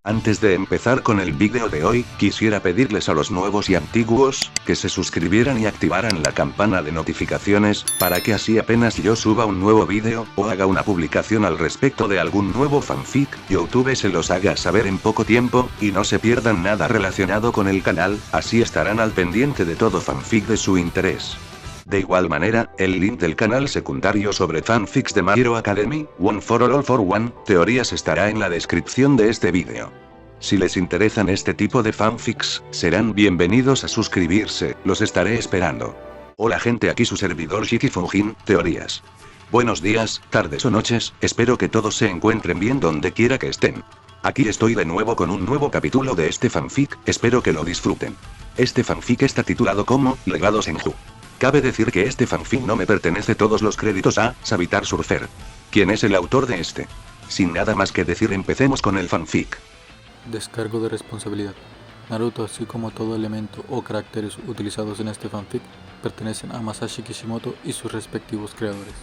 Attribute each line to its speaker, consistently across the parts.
Speaker 1: Antes de empezar con el vídeo de hoy, quisiera pedirles a los nuevos y antiguos, que se suscribieran y activaran la campana de notificaciones, para que así apenas yo suba un nuevo vídeo, o haga una publicación al respecto de algún nuevo fanfic, YouTube se los haga saber en poco tiempo, y no se pierdan nada relacionado con el canal, así estarán al pendiente de todo fanfic de su interés. De igual manera, el link del canal secundario sobre fanfics de My Hero Academy, One for All for One, teorías estará en la descripción de este vídeo. Si les interesan este tipo de fanfics, serán bienvenidos a suscribirse, los estaré esperando. Hola gente, aquí su servidor Shiki Fujin, teorías. Buenos días, tardes o noches, espero que todos se encuentren bien donde quiera que estén. Aquí estoy de nuevo con un nuevo capítulo de este fanfic, espero que lo disfruten. Este fanfic está titulado como Legado Senju. Cabe decir que este fanfic no me pertenece todos los créditos a Savitar Surfer. ¿Quién es el autor de este? Sin nada más que decir, empecemos con el fanfic.
Speaker 2: Descargo de responsabilidad. Naruto, así como todo elemento o caracteres utilizados en este fanfic, pertenecen a Masashi Kishimoto y sus respectivos creadores.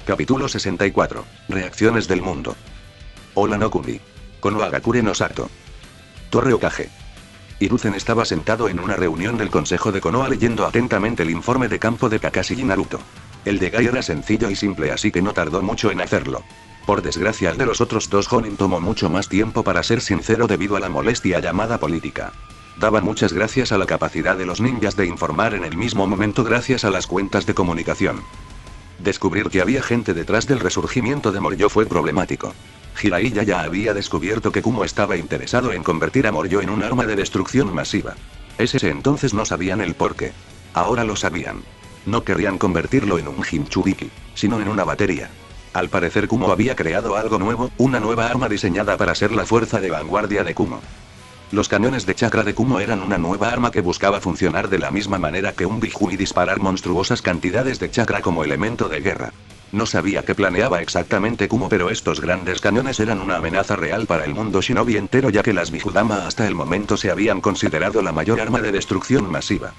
Speaker 1: Capítulo 64. Reacciones del mundo. Hola Nokumi. Konohagakure no Sato. Torre Okage. Hiruzen estaba sentado en una reunión del consejo de Konoha leyendo atentamente el informe de campo de Kakashi y Naruto. El de Gai era sencillo y simple, así que no tardó mucho en hacerlo. Por desgracia, el de los otros dos Jonin tomó mucho más tiempo, para ser sincero, debido a la molestia llamada política. Daban muchas gracias a la capacidad de los ninjas de informar en el mismo momento gracias a las cuentas de comunicación. Descubrir que había gente detrás del resurgimiento de Moryo fue problemático. Jiraiya ya había descubierto que Kumo estaba interesado en convertir a Moryo en un arma de destrucción masiva. Ese entonces no sabían el porqué. Ahora lo sabían. No querrían convertirlo en un Jinchuriki, sino en una batería. Al parecer Kumo había creado algo nuevo, una nueva arma diseñada para ser la fuerza de vanguardia de Kumo. Los cañones de chakra de Kumo eran una nueva arma que buscaba funcionar de la misma manera que un Biju y disparar monstruosas cantidades de chakra como elemento de guerra. No sabía qué planeaba exactamente Kumo, pero estos grandes cañones eran una amenaza real para el mundo shinobi entero, ya que las Bijudama hasta el momento se habían considerado la mayor arma de destrucción masiva.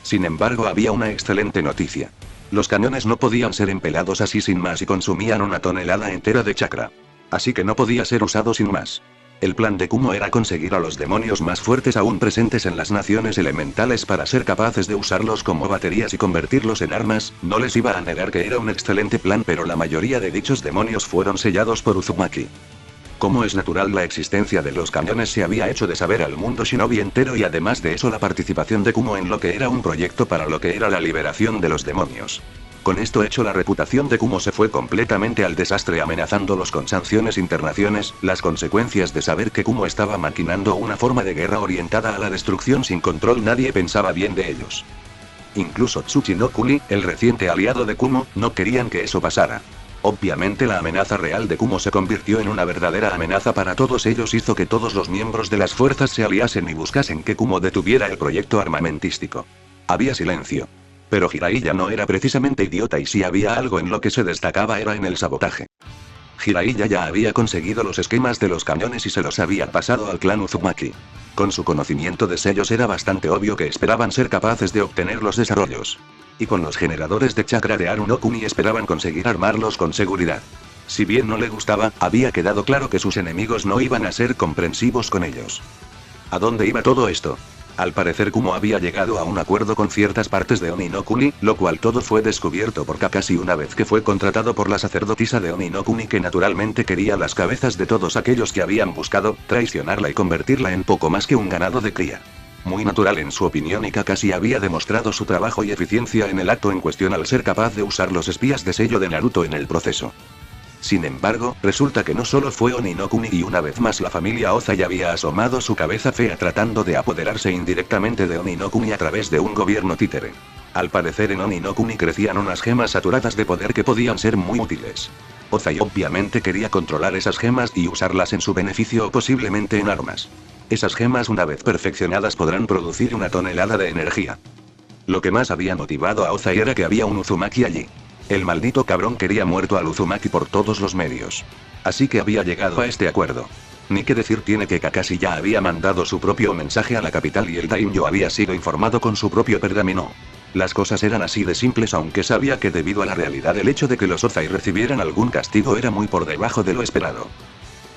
Speaker 1: Sin embargo, había una excelente noticia. Los cañones no podían ser empleados así sin más y consumían una tonelada entera de chakra. Así que no podía ser usado sin más. El plan de Kumo era conseguir a los demonios más fuertes aún presentes en las naciones elementales para ser capaces de usarlos como baterías y convertirlos en armas. No les iba a negar que era un excelente plan, pero la mayoría de dichos demonios fueron sellados por Uzumaki. Como es natural, la existencia de los cañones se había hecho de saber al mundo shinobi entero, y además de eso la participación de Kumo en lo que era un proyecto para lo que era la liberación de los demonios. Con esto hecho, la reputación de Kumo se fue completamente al desastre, amenazándolos con sanciones internacionales. Las consecuencias de saber que Kumo estaba maquinando una forma de guerra orientada a la destrucción sin control, nadie pensaba bien de ellos. Incluso Tsuchinokuni, el reciente aliado de Kumo, no querían que eso pasara. Obviamente la amenaza real de Kumo se convirtió en una verdadera amenaza para todos ellos, hizo que todos los miembros de las fuerzas se aliasen y buscasen que Kumo detuviera el proyecto armamentístico. Había silencio. Pero Jiraiya no era precisamente idiota, y si había algo en lo que se destacaba era en el sabotaje. Jiraiya ya había conseguido los esquemas de los cañones y se los había pasado al clan Uzumaki. Con su conocimiento de sellos era bastante obvio que esperaban ser capaces de obtener los desarrollos. Y con los generadores de chakra de Arunokuni esperaban conseguir armarlos con seguridad. Si bien no le gustaba, había quedado claro que sus enemigos no iban a ser comprensivos con ellos. ¿A dónde iba todo esto? Al parecer Kumo había llegado a un acuerdo con ciertas partes de Oni no Kuni, lo cual todo fue descubierto por Kakashi una vez que fue contratado por la sacerdotisa de Oni no Kuni, que naturalmente quería las cabezas de todos aquellos que habían buscado traicionarla y convertirla en poco más que un ganado de cría. Muy natural en su opinión, y Kakashi había demostrado su trabajo y eficiencia en el acto en cuestión al ser capaz de usar los espías de sello de Naruto en el proceso. Sin embargo, resulta que no solo fue Oni no Kuni, y una vez más la familia Oza ya había asomado su cabeza fea tratando de apoderarse indirectamente de Oni no Kuni a través de un gobierno títere. Al parecer en Oni no Kuni crecían unas gemas saturadas de poder que podían ser muy útiles. Ozai obviamente quería controlar esas gemas y usarlas en su beneficio o posiblemente en armas. Esas gemas, una vez perfeccionadas, podrán producir una tonelada de energía. Lo que más había motivado a Ozai era que había un Uzumaki allí. El maldito cabrón quería muerto al Uzumaki por todos los medios. Así que había llegado a este acuerdo. Ni qué decir tiene que Kakashi ya había mandado su propio mensaje a la capital y el daimyo había sido informado con su propio pergamino. Las cosas eran así de simples, aunque sabía que debido a la realidad el hecho de que los Ozai recibieran algún castigo era muy por debajo de lo esperado.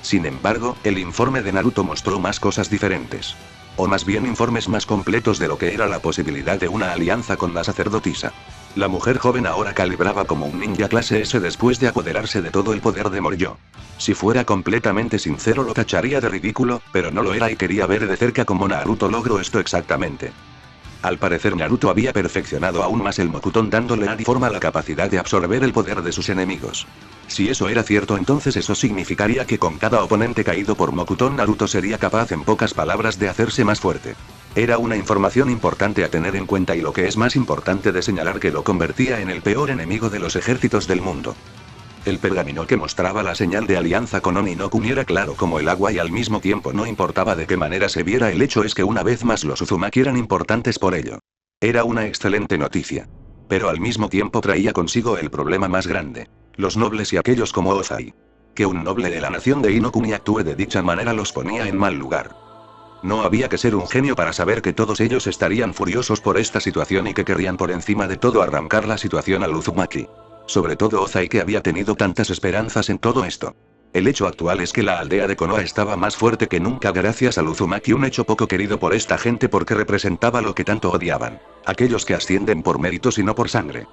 Speaker 1: Sin embargo, el informe de Naruto mostró más cosas diferentes. O más bien informes más completos de lo que era la posibilidad de una alianza con la sacerdotisa. La mujer joven ahora calibraba como un ninja clase S después de apoderarse de todo el poder de Moryo. Si fuera completamente sincero lo tacharía de ridículo, pero no lo era y quería ver de cerca cómo Naruto logró esto exactamente. Al parecer Naruto había perfeccionado aún más el Mokuton dándole a forma la capacidad de absorber el poder de sus enemigos. Si eso era cierto entonces eso significaría que con cada oponente caído por Mokuton Naruto sería capaz en pocas palabras de hacerse más fuerte. Era una información importante a tener en cuenta y lo que es más importante de señalar que lo convertía en el peor enemigo de los ejércitos del mundo. El pergamino que mostraba la señal de alianza con Oni no Kuni era claro como el agua y al mismo tiempo no importaba de qué manera se viera el hecho es que una vez más los Uzumaki eran importantes por ello. Era una excelente noticia. Pero al mismo tiempo traía consigo el problema más grande. Los nobles y aquellos como Ozai. Que un noble de la nación de Inokuni actúe de dicha manera los ponía en mal lugar. No había que ser un genio para saber que todos ellos estarían furiosos por esta situación y que querrían por encima de todo arrancar la situación al Uzumaki. Sobre todo Ozai que había tenido tantas esperanzas en todo esto. El hecho actual es que la aldea de Konoha estaba más fuerte que nunca gracias al Uzumaki, un hecho poco querido por esta gente porque representaba lo que tanto odiaban. Aquellos que ascienden por méritos y no por sangre.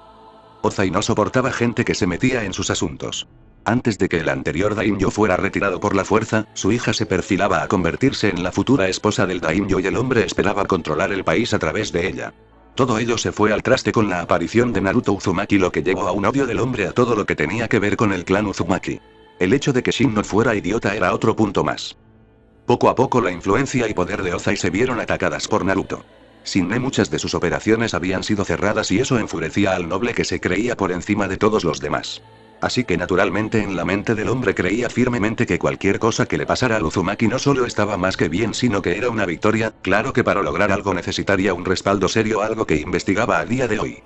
Speaker 1: Ozai no soportaba gente que se metía en sus asuntos. Antes de que el anterior daimyo fuera retirado por la fuerza, su hija se perfilaba a convertirse en la futura esposa del daimyo y el hombre esperaba controlar el país a través de ella. Todo ello se fue al traste con la aparición de Naruto Uzumaki, lo que llevó a un odio del hombre a todo lo que tenía que ver con el clan Uzumaki. El hecho de que Shin no fuera idiota era otro punto más. Poco a poco la influencia y poder de Ozai se vieron atacadas por Naruto. Sin muchas de sus operaciones habían sido cerradas y eso enfurecía al noble que se creía por encima de todos los demás. Así que naturalmente en la mente del hombre creía firmemente que cualquier cosa que le pasara al Uzumaki no solo estaba más que bien sino que era una victoria. Claro que para lograr algo necesitaría un respaldo serio, algo que investigaba a día de hoy.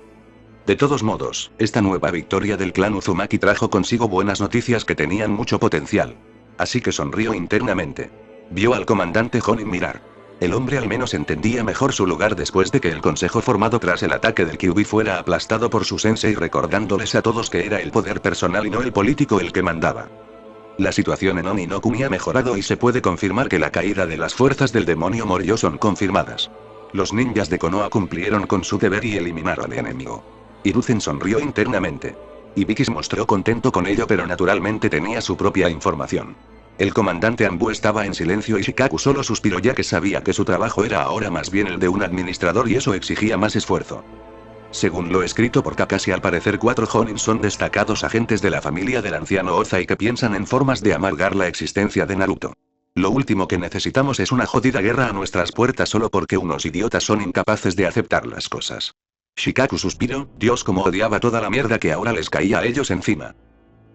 Speaker 1: De todos modos, esta nueva victoria del clan Uzumaki trajo consigo buenas noticias que tenían mucho potencial. Así que sonrió internamente. Vio al comandante Jonin mirar. El hombre al menos entendía mejor su lugar después de que el consejo formado tras el ataque del Kyuubi fuera aplastado por su sensei, recordándoles a todos que era el poder personal y no el político el que mandaba. La situación en Oni no Kuni ha mejorado y se puede confirmar que la caída de las fuerzas del demonio Moryo son confirmadas. Los ninjas de Konoha cumplieron con su deber y eliminaron al enemigo. Hiruzen sonrió internamente. Ibiki se mostró contento con ello, pero naturalmente tenía su propia información. El comandante Anbu estaba en silencio y Shikaku solo suspiró ya que sabía que su trabajo era ahora más bien el de un administrador y eso exigía más esfuerzo. Según lo escrito por Kakashi, al parecer 4 Jonin son destacados agentes de la familia del anciano Ozai que piensan en formas de amargar la existencia de Naruto. Lo último que necesitamos es una jodida guerra a nuestras puertas solo porque unos idiotas son incapaces de aceptar las cosas. Shikaku suspiró, Dios como odiaba toda la mierda que ahora les caía a ellos encima.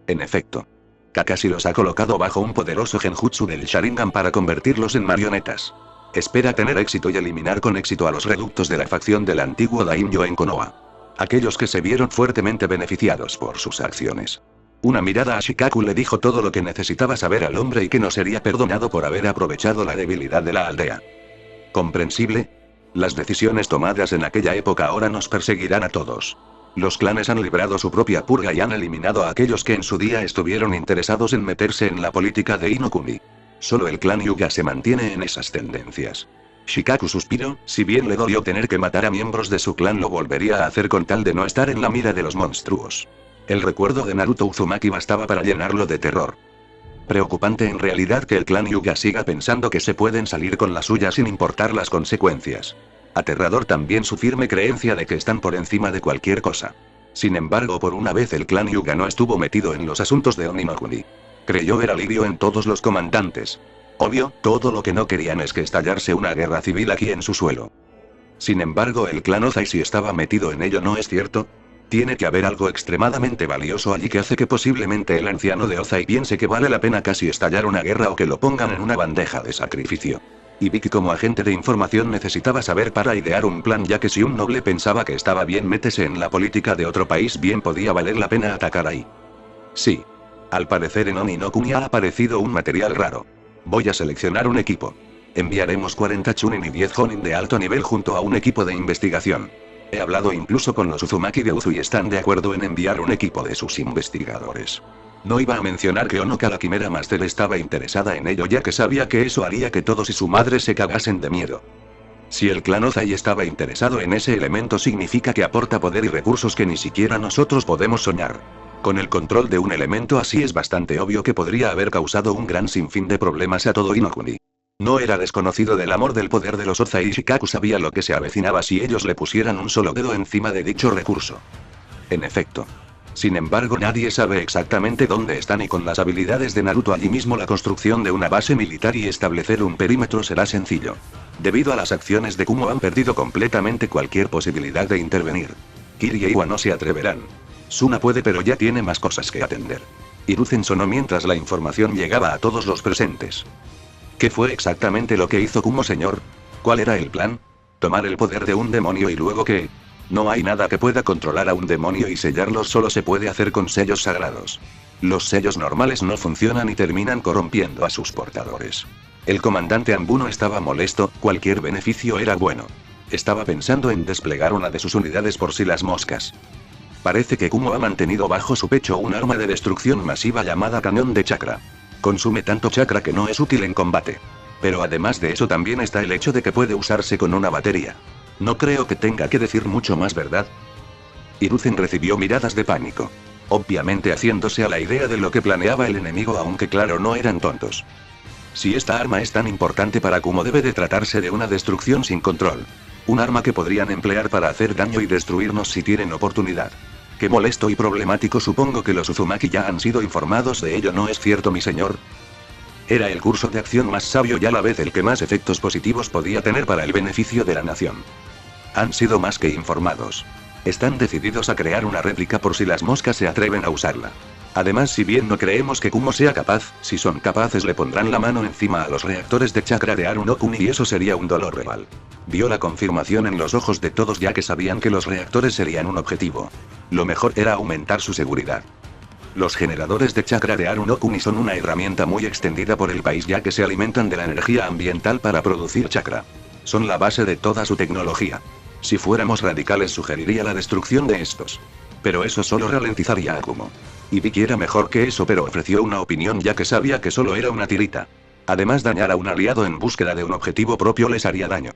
Speaker 1: En efecto. Kakashi los ha colocado bajo un poderoso genjutsu del Sharingan para convertirlos en marionetas. Espera tener éxito y eliminar con éxito a los reductos de la facción del antiguo daimyo en Konoha. Aquellos que se vieron fuertemente beneficiados por sus acciones. Una mirada a Shikaku le dijo todo lo que necesitaba saber al hombre y que no sería perdonado por haber aprovechado la debilidad de la aldea. ¿Comprensible? Las decisiones tomadas en aquella época ahora nos perseguirán a todos. Los clanes han librado su propia purga y han eliminado a aquellos que en su día estuvieron interesados en meterse en la política de Inokuni. Solo el clan Hyuga se mantiene en esas tendencias. Shikaku suspiró, si bien le dolió tener que matar a miembros de su clan lo volvería a hacer con tal de no estar en la mira de los monstruos. El recuerdo de Naruto Uzumaki bastaba para llenarlo de terror. Preocupante en realidad que el clan Hyuga siga pensando que se pueden salir con la suya sin importar las consecuencias. Aterrador también su firme creencia de que están por encima de cualquier cosa. Sin embargo, por una vez el clan Hyuga no estuvo metido en los asuntos de Oni no Kuni. Creyó ver alivio en todos los comandantes. Obvio, todo lo que no querían es que estallase una guerra civil aquí en su suelo. Sin embargo, el clan Ozai sí estaba metido en ello, ¿no es cierto? Tiene que haber algo extremadamente valioso allí que hace que posiblemente el anciano de Ozai piense que vale la pena casi estallar una guerra o que lo pongan en una bandeja de sacrificio. Y Vicky como agente de información necesitaba saber para idear un plan, ya que si un noble pensaba que estaba bien métese en la política de otro país, bien podía valer la pena atacar ahí. Sí. Al parecer en Oni no Kuni ha aparecido un material raro. Voy a seleccionar un equipo. Enviaremos 40 Chunin y 10 Jonin de alto nivel junto a un equipo de investigación. He hablado incluso con los Uzumaki de Uzu y están de acuerdo en enviar un equipo de sus investigadores. No iba a mencionar que Honoka la Quimera Master estaba interesada en ello ya que sabía que eso haría que todos y su madre se cagasen de miedo. Si el clan Ozai estaba interesado en ese elemento significa que aporta poder y recursos que ni siquiera nosotros podemos soñar. Con el control de un elemento así es bastante obvio que podría haber causado un gran sinfín de problemas a todo Inokuni. No era desconocido del amor del poder de los Ozai y Shikaku sabía lo que se avecinaba si ellos le pusieran un solo dedo encima de dicho recurso. En efecto. Sin embargo, nadie sabe exactamente dónde están y con las habilidades de Naruto allí mismo la construcción de una base militar y establecer un perímetro será sencillo. Debido a las acciones de Kumo han perdido completamente cualquier posibilidad de intervenir. Kiri e Iwa no se atreverán. Suna puede pero ya tiene más cosas que atender. Hiruzen sonó mientras la información llegaba a todos los presentes. ¿Qué fue exactamente lo que hizo Kumo, señor? ¿Cuál era el plan? ¿Tomar el poder de un demonio y luego qué? No hay nada que pueda controlar a un demonio y sellarlo solo se puede hacer con sellos sagrados. Los sellos normales no funcionan y terminan corrompiendo a sus portadores. El comandante Ambuno estaba molesto, cualquier beneficio era bueno. Estaba pensando en desplegar una de sus unidades por si las moscas. Parece que Kumo ha mantenido bajo su pecho un arma de destrucción masiva llamada cañón de chakra. Consume tanto chakra que no es útil en combate. Pero además de eso también está el hecho de que puede usarse con una batería. No creo que tenga que decir mucho más, ¿verdad? Hiruzen recibió miradas de pánico. Obviamente haciéndose a la idea de lo que planeaba el enemigo, aunque claro no eran tontos. Si esta arma es tan importante para Kumo debe de tratarse de una destrucción sin control. Un arma que podrían emplear para hacer daño y destruirnos si tienen oportunidad. Qué molesto y problemático, supongo que los Uzumaki ya han sido informados de ello, ¿no es cierto, mi señor? Era el curso de acción más sabio y a la vez el que más efectos positivos podía tener para el beneficio de la nación. Han sido más que informados. Están decididos a crear una réplica por si las moscas se atreven a usarla. Además, si bien no creemos que Kumo sea capaz, si son capaces le pondrán la mano encima a los reactores de chakra de Aru no Kuni y eso sería un dolor real. Vio la confirmación en los ojos de todos ya que sabían que los reactores serían un objetivo. Lo mejor era aumentar su seguridad. Los generadores de chakra de Aru no Kuni son una herramienta muy extendida por el país ya que se alimentan de la energía ambiental para producir chakra. Son la base de toda su tecnología. Si fuéramos radicales sugeriría la destrucción de estos. Pero eso solo ralentizaría a Kumo. Ibiki era mejor que eso pero ofreció una opinión ya que sabía que solo era una tirita. Además, dañar a un aliado en búsqueda de un objetivo propio les haría daño.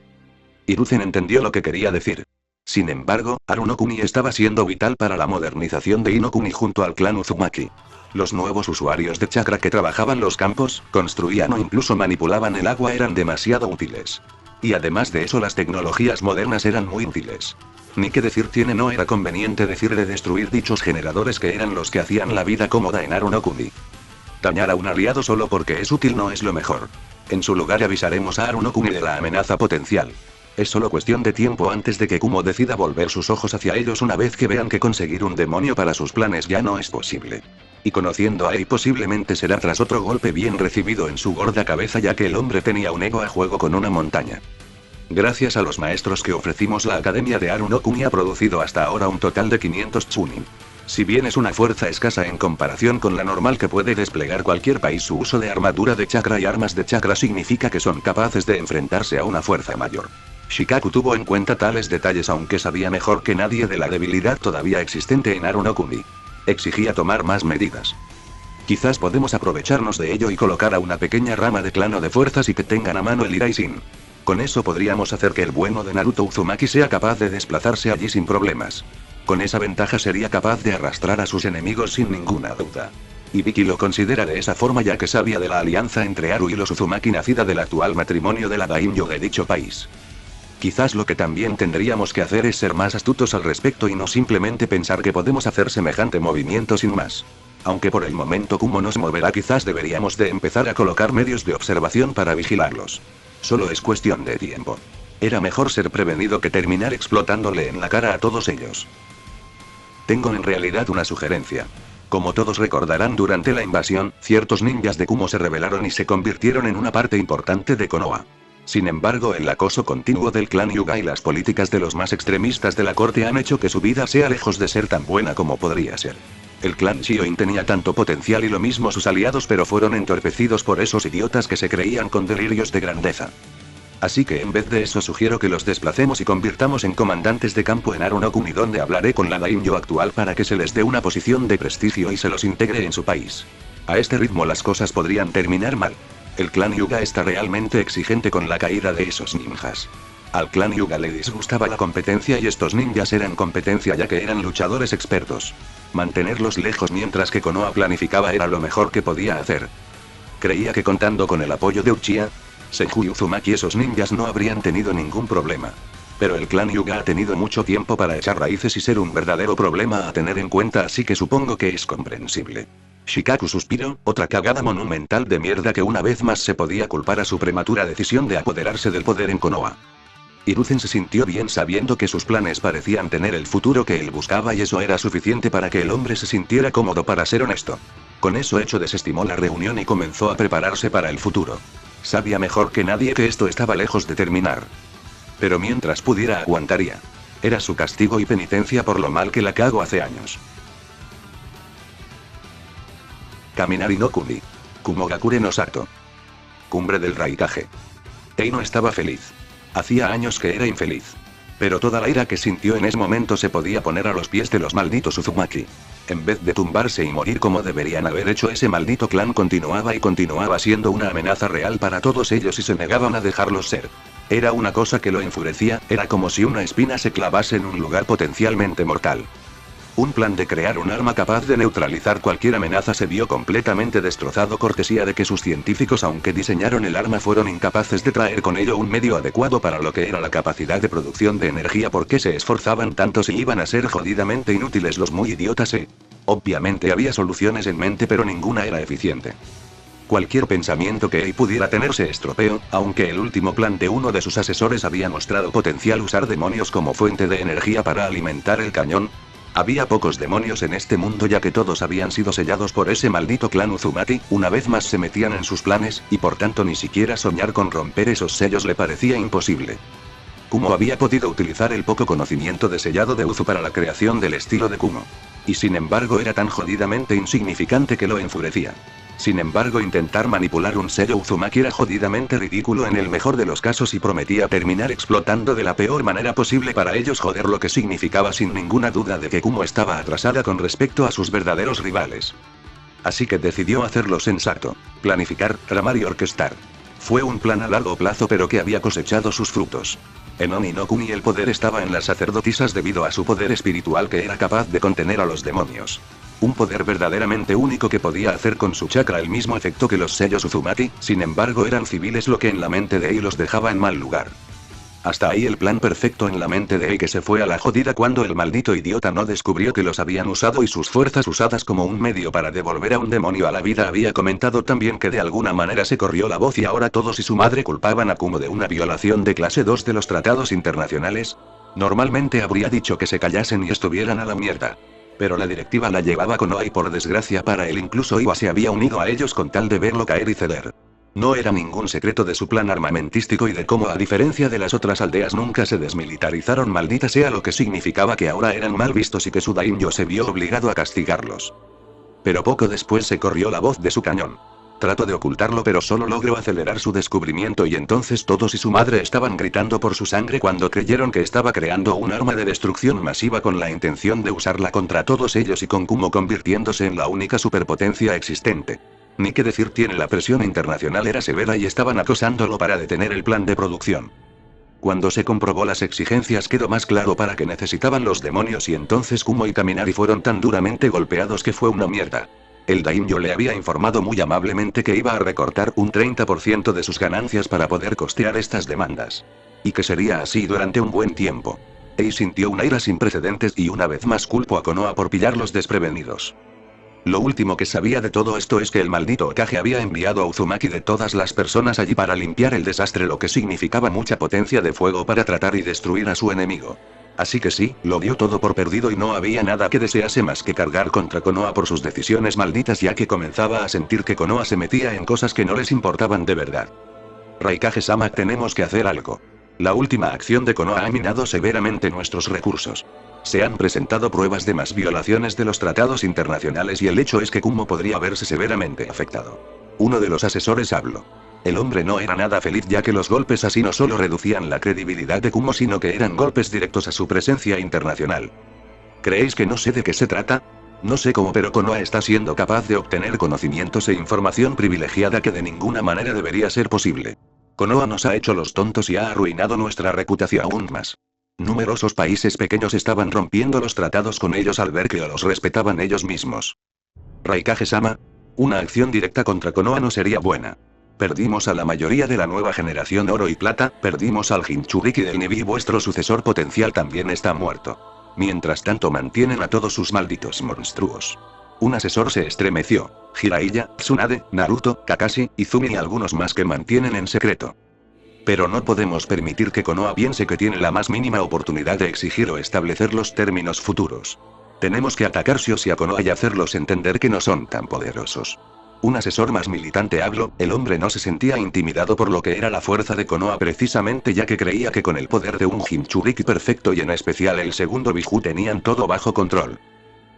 Speaker 1: Hiruzen entendió lo que quería decir. Sin embargo, Aru no Kuni estaba siendo vital para la modernización de Inokuni junto al clan Uzumaki. Los nuevos usuarios de chakra que trabajaban los campos, construían o incluso manipulaban el agua eran demasiado útiles. Y además de eso las tecnologías modernas eran muy útiles. Ni qué decir tiene, no era conveniente decir de destruir dichos generadores que eran los que hacían la vida cómoda en Aru no Kuni. Dañar a un aliado solo porque es útil no es lo mejor. En su lugar avisaremos a Aru no Kuni de la amenaza potencial. Es solo cuestión de tiempo antes de que Kumo decida volver sus ojos hacia ellos una vez que vean que conseguir un demonio para sus planes ya no es posible. Y conociendo a Ei posiblemente será tras otro golpe bien recibido en su gorda cabeza ya que el hombre tenía un ego a juego con una montaña. Gracias a los maestros que ofrecimos la academia de Aru no Kuni ha producido hasta ahora un total de 500 Chunin. Si bien es una fuerza escasa en comparación con la normal que puede desplegar cualquier país, su uso de armadura de chakra y armas de chakra significa que son capaces de enfrentarse a una fuerza mayor. Shikaku tuvo en cuenta tales detalles aunque sabía mejor que nadie de la debilidad todavía existente en Aru no Kuni. Exigía tomar más medidas. Quizás podemos aprovecharnos de ello y colocar a una pequeña rama de clan o de fuerzas y que tengan a mano el Iraisin. Con eso podríamos hacer que el bueno de Naruto Uzumaki sea capaz de desplazarse allí sin problemas. Con esa ventaja sería capaz de arrastrar a sus enemigos sin ninguna duda. Ibiki lo considera de esa forma ya que sabía de la alianza entre Aru y los Uzumaki nacida del actual matrimonio de la daimyo de dicho país. Quizás lo que también tendríamos que hacer es ser más astutos al respecto y no simplemente pensar que podemos hacer semejante movimiento sin más. Aunque por el momento Kumo nos moverá, quizás deberíamos de empezar a colocar medios de observación para vigilarlos. Solo es cuestión de tiempo. Era mejor ser prevenido que terminar explotándole en la cara a todos ellos. Tengo en realidad una sugerencia. Como todos recordarán, durante la invasión, ciertos ninjas de Kumo se rebelaron y se convirtieron en una parte importante de Konoha. Sin embargo, el acoso continuo del clan Hyuga y las políticas de los más extremistas de la corte han hecho que su vida sea lejos de ser tan buena como podría ser. El clan Shioin tenía tanto potencial y lo mismo sus aliados, pero fueron entorpecidos por esos idiotas que se creían con delirios de grandeza. Así que en vez de eso sugiero que los desplacemos y convirtamos en comandantes de campo en Aro no Kuni, donde hablaré con la daimyo actual para que se les dé una posición de prestigio y se los integre en su país. A este ritmo las cosas podrían terminar mal. El clan Hyuga está realmente exigente con la caída de esos ninjas. Al clan Hyuga le disgustaba la competencia y estos ninjas eran competencia ya que eran luchadores expertos. Mantenerlos lejos mientras que Konoha planificaba era lo mejor que podía hacer. Creía que contando con el apoyo de Uchiha, Senju y Uzumaki esos ninjas no habrían tenido ningún problema. Pero el clan Hyuga ha tenido mucho tiempo para echar raíces y ser un verdadero problema a tener en cuenta, así que supongo que es comprensible. Shikaku suspiró, otra cagada monumental de mierda que una vez más se podía culpar a su prematura decisión de apoderarse del poder en Konoha. Hiruzen se sintió bien sabiendo que sus planes parecían tener el futuro que él buscaba y eso era suficiente para que el hombre se sintiera cómodo, para ser honesto. Con eso hecho desestimó la reunión y comenzó a prepararse para el futuro. Sabía mejor que nadie que esto estaba lejos de terminar. Pero mientras pudiera aguantaría. Era su castigo y penitencia por lo mal que la cago hace años. Kaminari no Kuni. Kumogakure no Sato. Cumbre del Raikage. Eino estaba feliz. Hacía años que era infeliz. Pero toda la ira que sintió en ese momento se podía poner a los pies de los malditos Uzumaki. En vez de tumbarse y morir como deberían haber hecho, ese maldito clan continuaba siendo una amenaza real para todos ellos y se negaban a dejarlos ser. Era una cosa que lo enfurecía, era como si una espina se clavase en un lugar potencialmente mortal. Un plan de crear un arma capaz de neutralizar cualquier amenaza se vio completamente destrozado cortesía de que sus científicos, aunque diseñaron el arma, fueron incapaces de traer con ello un medio adecuado para lo que era la capacidad de producción de energía. ¿Por qué se esforzaban tanto si iban a ser jodidamente inútiles los muy idiotas? Obviamente había soluciones en mente, pero ninguna era eficiente. Cualquier pensamiento que Ei pudiera tener se estropeó, aunque el último plan de uno de sus asesores había mostrado potencial usar demonios como fuente de energía para alimentar el cañón. Había pocos demonios en este mundo ya que todos habían sido sellados por ese maldito clan Uzumaki, una vez más se metían en sus planes, y por tanto ni siquiera soñar con romper esos sellos le parecía imposible. Kumo había podido utilizar el poco conocimiento de sellado de Uzu para la creación del estilo de Kumo. Y sin embargo era tan jodidamente insignificante que lo enfurecía. Sin embargo, intentar manipular un sello Uzumaki era jodidamente ridículo en el mejor de los casos y prometía terminar explotando de la peor manera posible para ellos, joder, lo que significaba sin ninguna duda de que Kumo estaba atrasada con respecto a sus verdaderos rivales. Así que decidió hacerlo sensato, planificar, tramar y orquestar. Fue un plan a largo plazo pero que había cosechado sus frutos. En Oni no Kuni el poder estaba en las sacerdotisas debido a su poder espiritual que era capaz de contener a los demonios. Un poder verdaderamente único que podía hacer con su chakra el mismo efecto que los sellos Uzumaki, sin embargo eran civiles, lo que en la mente de Ei los dejaba en mal lugar. Hasta ahí el plan perfecto en la mente de Ei, que se fue a la jodida cuando el maldito idiota no descubrió que los habían usado y sus fuerzas usadas como un medio para devolver a un demonio a la vida. Había comentado también que de alguna manera se corrió la voz y ahora todos y su madre culpaban a Kumo de una violación de clase 2 de los tratados internacionales. Normalmente habría dicho que se callasen y estuvieran a la mierda. Pero la directiva la llevaba Konoha y por desgracia para él incluso Iwa se había unido a ellos con tal de verlo caer y ceder. No era ningún secreto de su plan armamentístico y de cómo, a diferencia de las otras aldeas, nunca se desmilitarizaron, maldita sea, lo que significaba que ahora eran mal vistos y que su daimyo se vio obligado a castigarlos. Pero poco después se corrió la voz de su cañón. Trató de ocultarlo pero solo logró acelerar su descubrimiento y entonces todos y su madre estaban gritando por su sangre cuando creyeron que estaba creando un arma de destrucción masiva con la intención de usarla contra todos ellos y con Kumo convirtiéndose en la única superpotencia existente. Ni qué decir tiene, la presión internacional era severa y estaban acosándolo para detener el plan de producción. Cuando se comprobó las exigencias quedó más claro para qué necesitaban los demonios y entonces Kumo y Kaminari fueron tan duramente golpeados que fue una mierda. El daimyo le había informado muy amablemente que iba a recortar un 30% de sus ganancias para poder costear estas demandas. Y que sería así durante un buen tiempo. Ei sintió una ira sin precedentes y una vez más culpó a Konoha por pillarlos desprevenidos. Lo último que sabía de todo esto es que el maldito Hokage había enviado a Uzumaki de todas las personas allí para limpiar el desastre, lo que significaba mucha potencia de fuego para tratar y destruir a su enemigo. Así que sí, lo dio todo por perdido y no había nada que desease más que cargar contra Konoha por sus decisiones malditas, ya que comenzaba a sentir que Konoha se metía en cosas que no les importaban de verdad. Raikage-sama, tenemos que hacer algo. La última acción de Konoha ha minado severamente nuestros recursos. Se han presentado pruebas de más violaciones de los tratados internacionales y el hecho es que Kumo podría verse severamente afectado. Uno de los asesores habló. El hombre no era nada feliz ya que los golpes así no solo reducían la credibilidad de Kumo sino que eran golpes directos a su presencia internacional. ¿Creéis que no sé de qué se trata? No sé cómo, pero Konoha está siendo capaz de obtener conocimientos e información privilegiada que de ninguna manera debería ser posible. Konoha nos ha hecho los tontos y ha arruinado nuestra reputación aún más. Numerosos países pequeños estaban rompiendo los tratados con ellos al ver que los respetaban ellos mismos. Raikage-sama, una acción directa contra Konoha no sería buena. Perdimos a la mayoría de la nueva generación oro y plata, perdimos al Jinchuriki del Nibi y vuestro sucesor potencial también está muerto. Mientras tanto mantienen a todos sus malditos monstruos. Un asesor se estremeció. Jiraiya, Tsunade, Naruto, Kakashi, Izumi y algunos más que mantienen en secreto. Pero no podemos permitir que Konoha piense que tiene la más mínima oportunidad de exigir o establecer los términos futuros. Tenemos que atacar sí o sí a Konoha y hacerlos entender que no son tan poderosos. Un asesor más militante habló, el hombre no se sentía intimidado por lo que era la fuerza de Konoha precisamente ya que creía que con el poder de un Jinchuriki perfecto y en especial el segundo Biju tenían todo bajo control.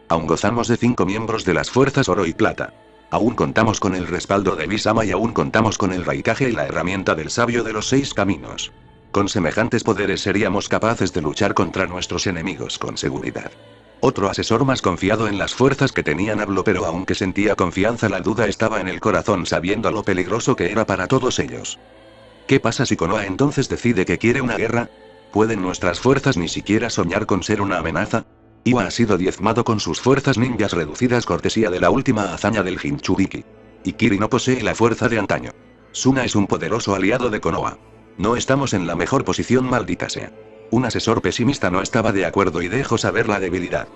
Speaker 1: Aún gozamos de 5 miembros de las fuerzas oro y plata. Aún contamos con el respaldo de Bisama y aún contamos con el Raikage y la herramienta del sabio de los 6 caminos. Con semejantes poderes seríamos capaces de luchar contra nuestros enemigos con seguridad. Otro asesor más confiado en las fuerzas que tenían habló, pero aunque sentía confianza la duda estaba en el corazón sabiendo lo peligroso que era para todos ellos. ¿Qué pasa si Konoha entonces decide que quiere una guerra? ¿Pueden nuestras fuerzas ni siquiera soñar con ser una amenaza? Iwa ha sido diezmado con sus fuerzas ninjas reducidas cortesía de la última hazaña del Jinchuriki. Y Kiri no posee la fuerza de antaño. Suna es un poderoso aliado de Konoha. No estamos en la mejor posición, maldita sea. Un asesor pesimista no estaba de acuerdo y dejó saber la debilidad.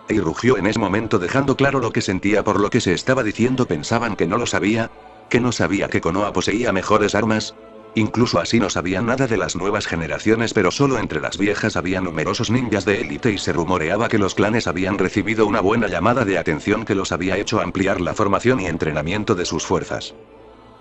Speaker 1: Y rugió en ese momento dejando claro lo que sentía por lo que se estaba diciendo. Pensaban que no lo sabía, que no sabía que Konoha poseía mejores armas. Incluso así no sabían nada de las nuevas generaciones, pero solo entre las viejas había numerosos ninjas de élite y se rumoreaba que los clanes habían recibido una buena llamada de atención que los había hecho ampliar la formación y entrenamiento de sus fuerzas.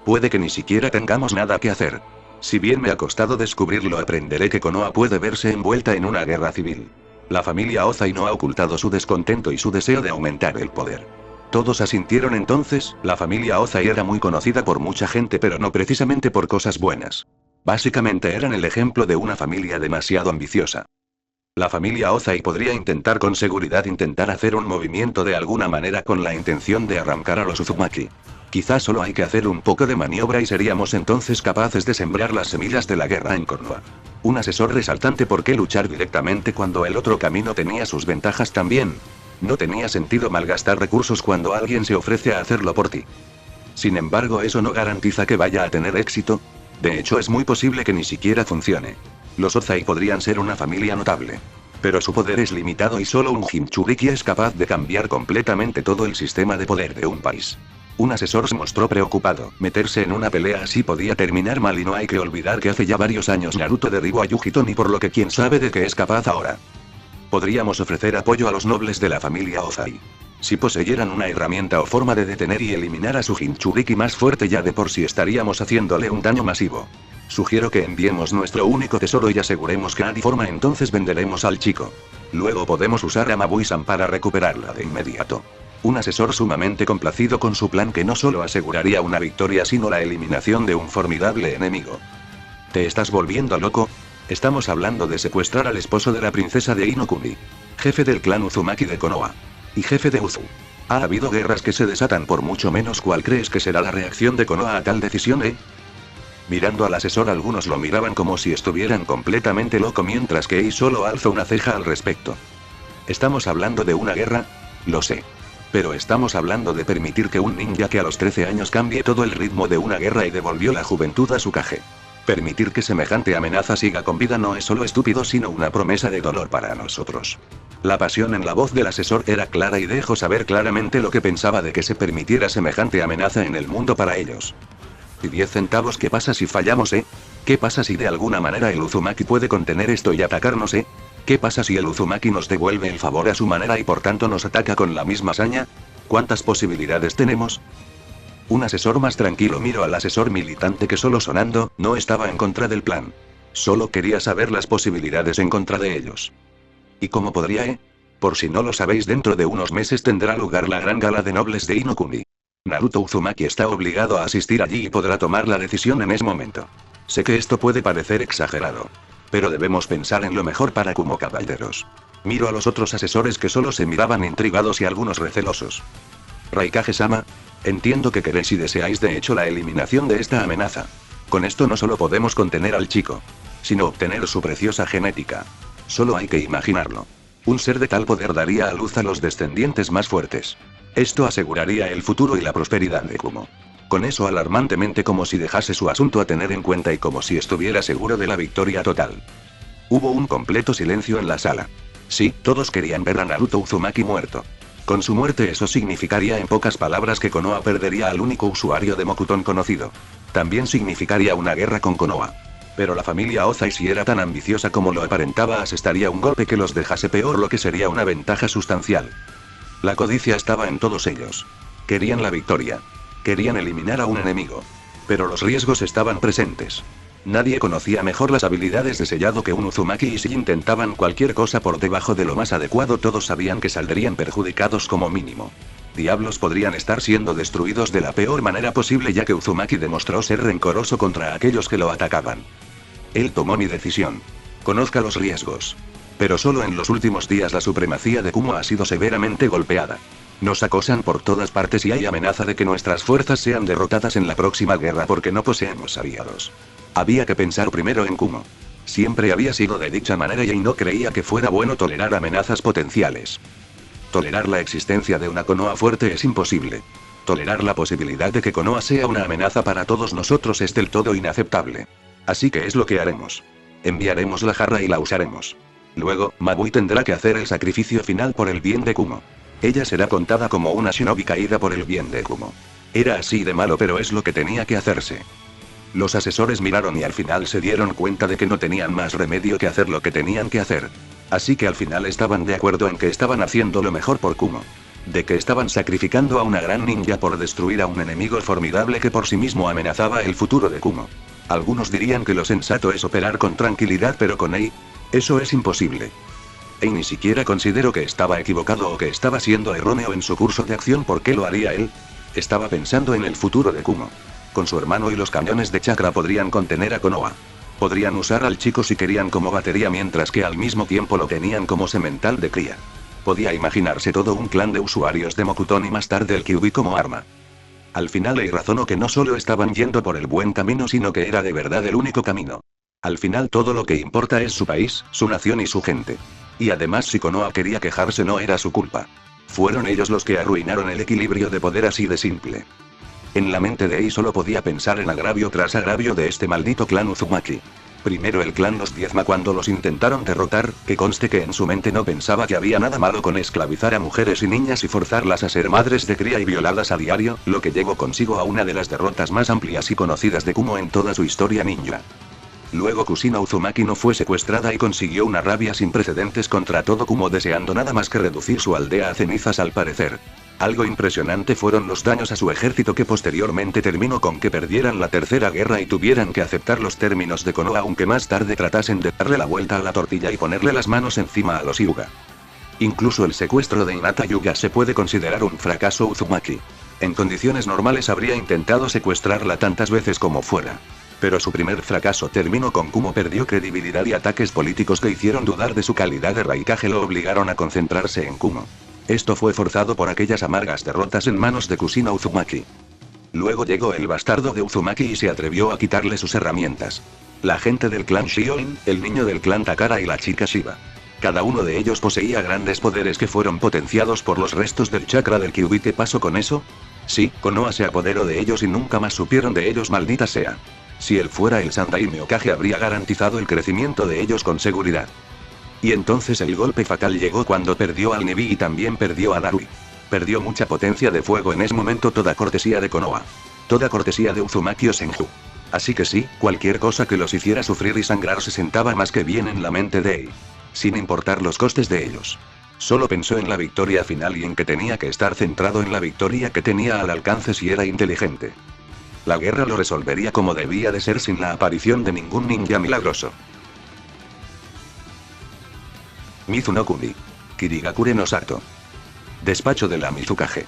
Speaker 1: Puede que ni siquiera tengamos nada que hacer. Si bien me ha costado descubrirlo, aprenderé que Konoha puede verse envuelta en una guerra civil. La familia Ozai no ha ocultado su descontento y su deseo de aumentar el poder. Todos asintieron entonces. La familia Ozai era muy conocida por mucha gente, pero no precisamente por cosas buenas. Básicamente eran el ejemplo de una familia demasiado ambiciosa. La familia Ozai podría intentar con seguridad hacer un movimiento de alguna manera con la intención de arrancar a los Uzumaki. Quizás solo hay que hacer un poco de maniobra y seríamos entonces capaces de sembrar las semillas de la guerra en Konoha. Un asesor resaltante: ¿por qué luchar directamente cuando el otro camino tenía sus ventajas también? No tenía sentido malgastar recursos cuando alguien se ofrece a hacerlo por ti. Sin embargo, eso no garantiza que vaya a tener éxito. De hecho, es muy posible que ni siquiera funcione. Los Ozai podrían ser una familia notable. Pero su poder es limitado y solo un Jinchuriki es capaz de cambiar completamente todo el sistema de poder de un país. Un asesor se mostró preocupado. Meterse en una pelea así podía terminar mal y no hay que olvidar que hace ya varios años Naruto derribó a Yugitomi, por lo que quién sabe de qué es capaz ahora. Podríamos ofrecer apoyo a los nobles de la familia Ozai. Si poseyeran una herramienta o forma de detener y eliminar a su Jinchuriki más fuerte, ya de por sí estaríamos haciéndole un daño masivo. Sugiero que enviemos nuestro único tesoro y aseguremos que nadie forma, entonces venderemos al chico. Luego podemos usar a Mabui-san para recuperarla de inmediato. Un asesor sumamente complacido con su plan que no solo aseguraría una victoria sino la eliminación de un formidable enemigo. ¿Te estás volviendo loco? Estamos hablando de secuestrar al esposo de la princesa de Inokuni, jefe del clan Uzumaki de Konoha, y jefe de Uzu. Ha habido guerras que se desatan por mucho menos. ¿Cuál crees que será la reacción de Konoha a tal decisión, Mirando al asesor, algunos lo miraban como si estuvieran completamente loco, mientras que Ei solo alzó una ceja al respecto. ¿Estamos hablando de una guerra? Lo sé. Pero estamos hablando de permitir que un ninja que a los 13 años cambie todo el ritmo de una guerra y devolvió la juventud a su Kage. Permitir que semejante amenaza siga con vida no es solo estúpido sino una promesa de dolor para nosotros. La pasión en la voz del asesor era clara y dejó saber claramente lo que pensaba de que se permitiera semejante amenaza en el mundo para ellos. ¿Y 10 centavos? ¿Qué pasa si fallamos, ¿Qué pasa si de alguna manera el Uzumaki puede contener esto y atacarnos, ¿Qué pasa si el Uzumaki nos devuelve el favor a su manera y por tanto nos ataca con la misma saña? ¿Cuántas posibilidades tenemos? Un asesor más tranquilo miró al asesor militante que solo sonando, no estaba en contra del plan. Solo quería saber las posibilidades en contra de ellos. ¿Y cómo podría, Por si no lo sabéis, dentro de unos meses tendrá lugar la gran gala de nobles de Inokuni. Naruto Uzumaki está obligado a asistir allí y podrá tomar la decisión en ese momento. Sé que esto puede parecer exagerado. Pero debemos pensar en lo mejor para Kumo, caballeros. Miro a los otros asesores que solo se miraban intrigados y algunos recelosos. Raikage-sama, entiendo que queréis y deseáis de hecho la eliminación de esta amenaza. Con esto no solo podemos contener al chico, sino obtener su preciosa genética. Solo hay que imaginarlo. Un ser de tal poder daría a luz a los descendientes más fuertes. Esto aseguraría el futuro y la prosperidad de Kumo. Con eso alarmantemente como si dejase su asunto a tener en cuenta y como si estuviera seguro de la victoria total. Hubo un completo silencio en la sala. Sí, todos querían ver a Naruto Uzumaki muerto. Con su muerte eso significaría en pocas palabras que Konoha perdería al único usuario de Mokuton conocido. También significaría una guerra con Konoha. Pero la familia Ozai, si era tan ambiciosa como lo aparentaba, asestaría un golpe que los dejase peor, lo que sería una ventaja sustancial. La codicia estaba en todos ellos. Querían la victoria. Querían eliminar a un enemigo. Pero los riesgos estaban presentes. Nadie conocía mejor las habilidades de sellado que un Uzumaki, y si intentaban cualquier cosa por debajo de lo más adecuado, todos sabían que saldrían perjudicados como mínimo. Diablos, podrían estar siendo destruidos de la peor manera posible, ya que Uzumaki demostró ser rencoroso contra aquellos que lo atacaban. Él tomó mi decisión. Conozca los riesgos. Pero solo en los últimos días la supremacía de Kumo ha sido severamente golpeada. Nos acosan por todas partes y hay amenaza de que nuestras fuerzas sean derrotadas en la próxima guerra porque no poseemos aliados. Había que pensar primero en Kumo. Siempre había sido de dicha manera y no creía que fuera bueno tolerar amenazas potenciales. Tolerar la existencia de una Konoha fuerte es imposible. Tolerar la posibilidad de que Konoha sea una amenaza para todos nosotros es del todo inaceptable. Así que es lo que haremos. Enviaremos la jarra y la usaremos. Luego, Mabui tendrá que hacer el sacrificio final por el bien de Kumo. Ella será contada como una shinobi caída por el bien de Kumo. Era así de malo, pero es lo que tenía que hacerse. Los asesores miraron y al final se dieron cuenta de que no tenían más remedio que hacer lo que tenían que hacer. Así que al final estaban de acuerdo en que estaban haciendo lo mejor por Kumo. De que estaban sacrificando a una gran ninja por destruir a un enemigo formidable que por sí mismo amenazaba el futuro de Kumo. Algunos dirían que lo sensato es operar con tranquilidad, pero con Ei, eso es imposible. Ei ni siquiera consideró que estaba equivocado o que estaba siendo erróneo en su curso de acción. ¿Por qué lo haría él? Estaba pensando en el futuro de Kumo. Con su hermano y los cañones de chakra podrían contener a Konoha. Podrían usar al chico si querían como batería, mientras que al mismo tiempo lo tenían como semental de cría. Podía imaginarse todo un clan de usuarios de Mokuton y más tarde el Kyuubi como arma. Al final Ei razonó que no solo estaban yendo por el buen camino, sino que era de verdad el único camino. Al final todo lo que importa es su país, su nación y su gente. Y además, si Konoha quería quejarse, no era su culpa. Fueron ellos los que arruinaron el equilibrio de poder, así de simple. En la mente de Ei solo podía pensar en agravio tras agravio de este maldito clan Uzumaki. Primero el clan los diezma cuando los intentaron derrotar, que conste que en su mente no pensaba que había nada malo con esclavizar a mujeres y niñas y forzarlas a ser madres de cría y violadas a diario, lo que llevó consigo a una de las derrotas más amplias y conocidas de Kumo en toda su historia ninja. Luego Kushina Uzumaki no fue secuestrada y consiguió una rabia sin precedentes contra todo Kumo, deseando nada más que reducir su aldea a cenizas al parecer. Algo impresionante fueron los daños a su ejército, que posteriormente terminó con que perdieran la tercera guerra y tuvieran que aceptar los términos de Konoha, aunque más tarde tratasen de darle la vuelta a la tortilla y ponerle las manos encima a los Hyuga. Incluso el secuestro de Hinata Hyuga se puede considerar un fracaso Uzumaki. En condiciones normales habría intentado secuestrarla tantas veces como fuera. Pero su primer fracaso terminó con Kumo perdió credibilidad y ataques políticos que hicieron dudar de su calidad de Raikage lo obligaron a concentrarse en Kumo. Esto fue forzado por aquellas amargas derrotas en manos de Kushina Uzumaki. Luego llegó el bastardo de Uzumaki y se atrevió a quitarle sus herramientas. La gente del clan Shioin, el niño del clan Takara y la chica Shiba. Cada uno de ellos poseía grandes poderes que fueron potenciados por los restos del chakra del Kyuubi. ¿Qué pasó con eso? Sí, Konoha se apoderó de ellos y nunca más supieron de ellos, maldita sea. Si él fuera el Sandaime Hokage habría garantizado el crecimiento de ellos con seguridad. Y entonces el golpe fatal llegó cuando perdió al Nebi y también perdió a Darui. Perdió mucha potencia de fuego en ese momento, toda cortesía de Konoha. Toda cortesía de Uzumaki o Senju. Así que sí, cualquier cosa que los hiciera sufrir y sangrar se sentaba más que bien en la mente de Ei. Sin importar los costes de ellos. Solo pensó en la victoria final y en que tenía que estar centrado en la victoria que tenía al alcance si era inteligente. La guerra lo resolvería como debía de ser, sin la aparición de ningún ninja milagroso. Mizu no Kuni. Kirigakure no Sato. Despacho de la Mizukage.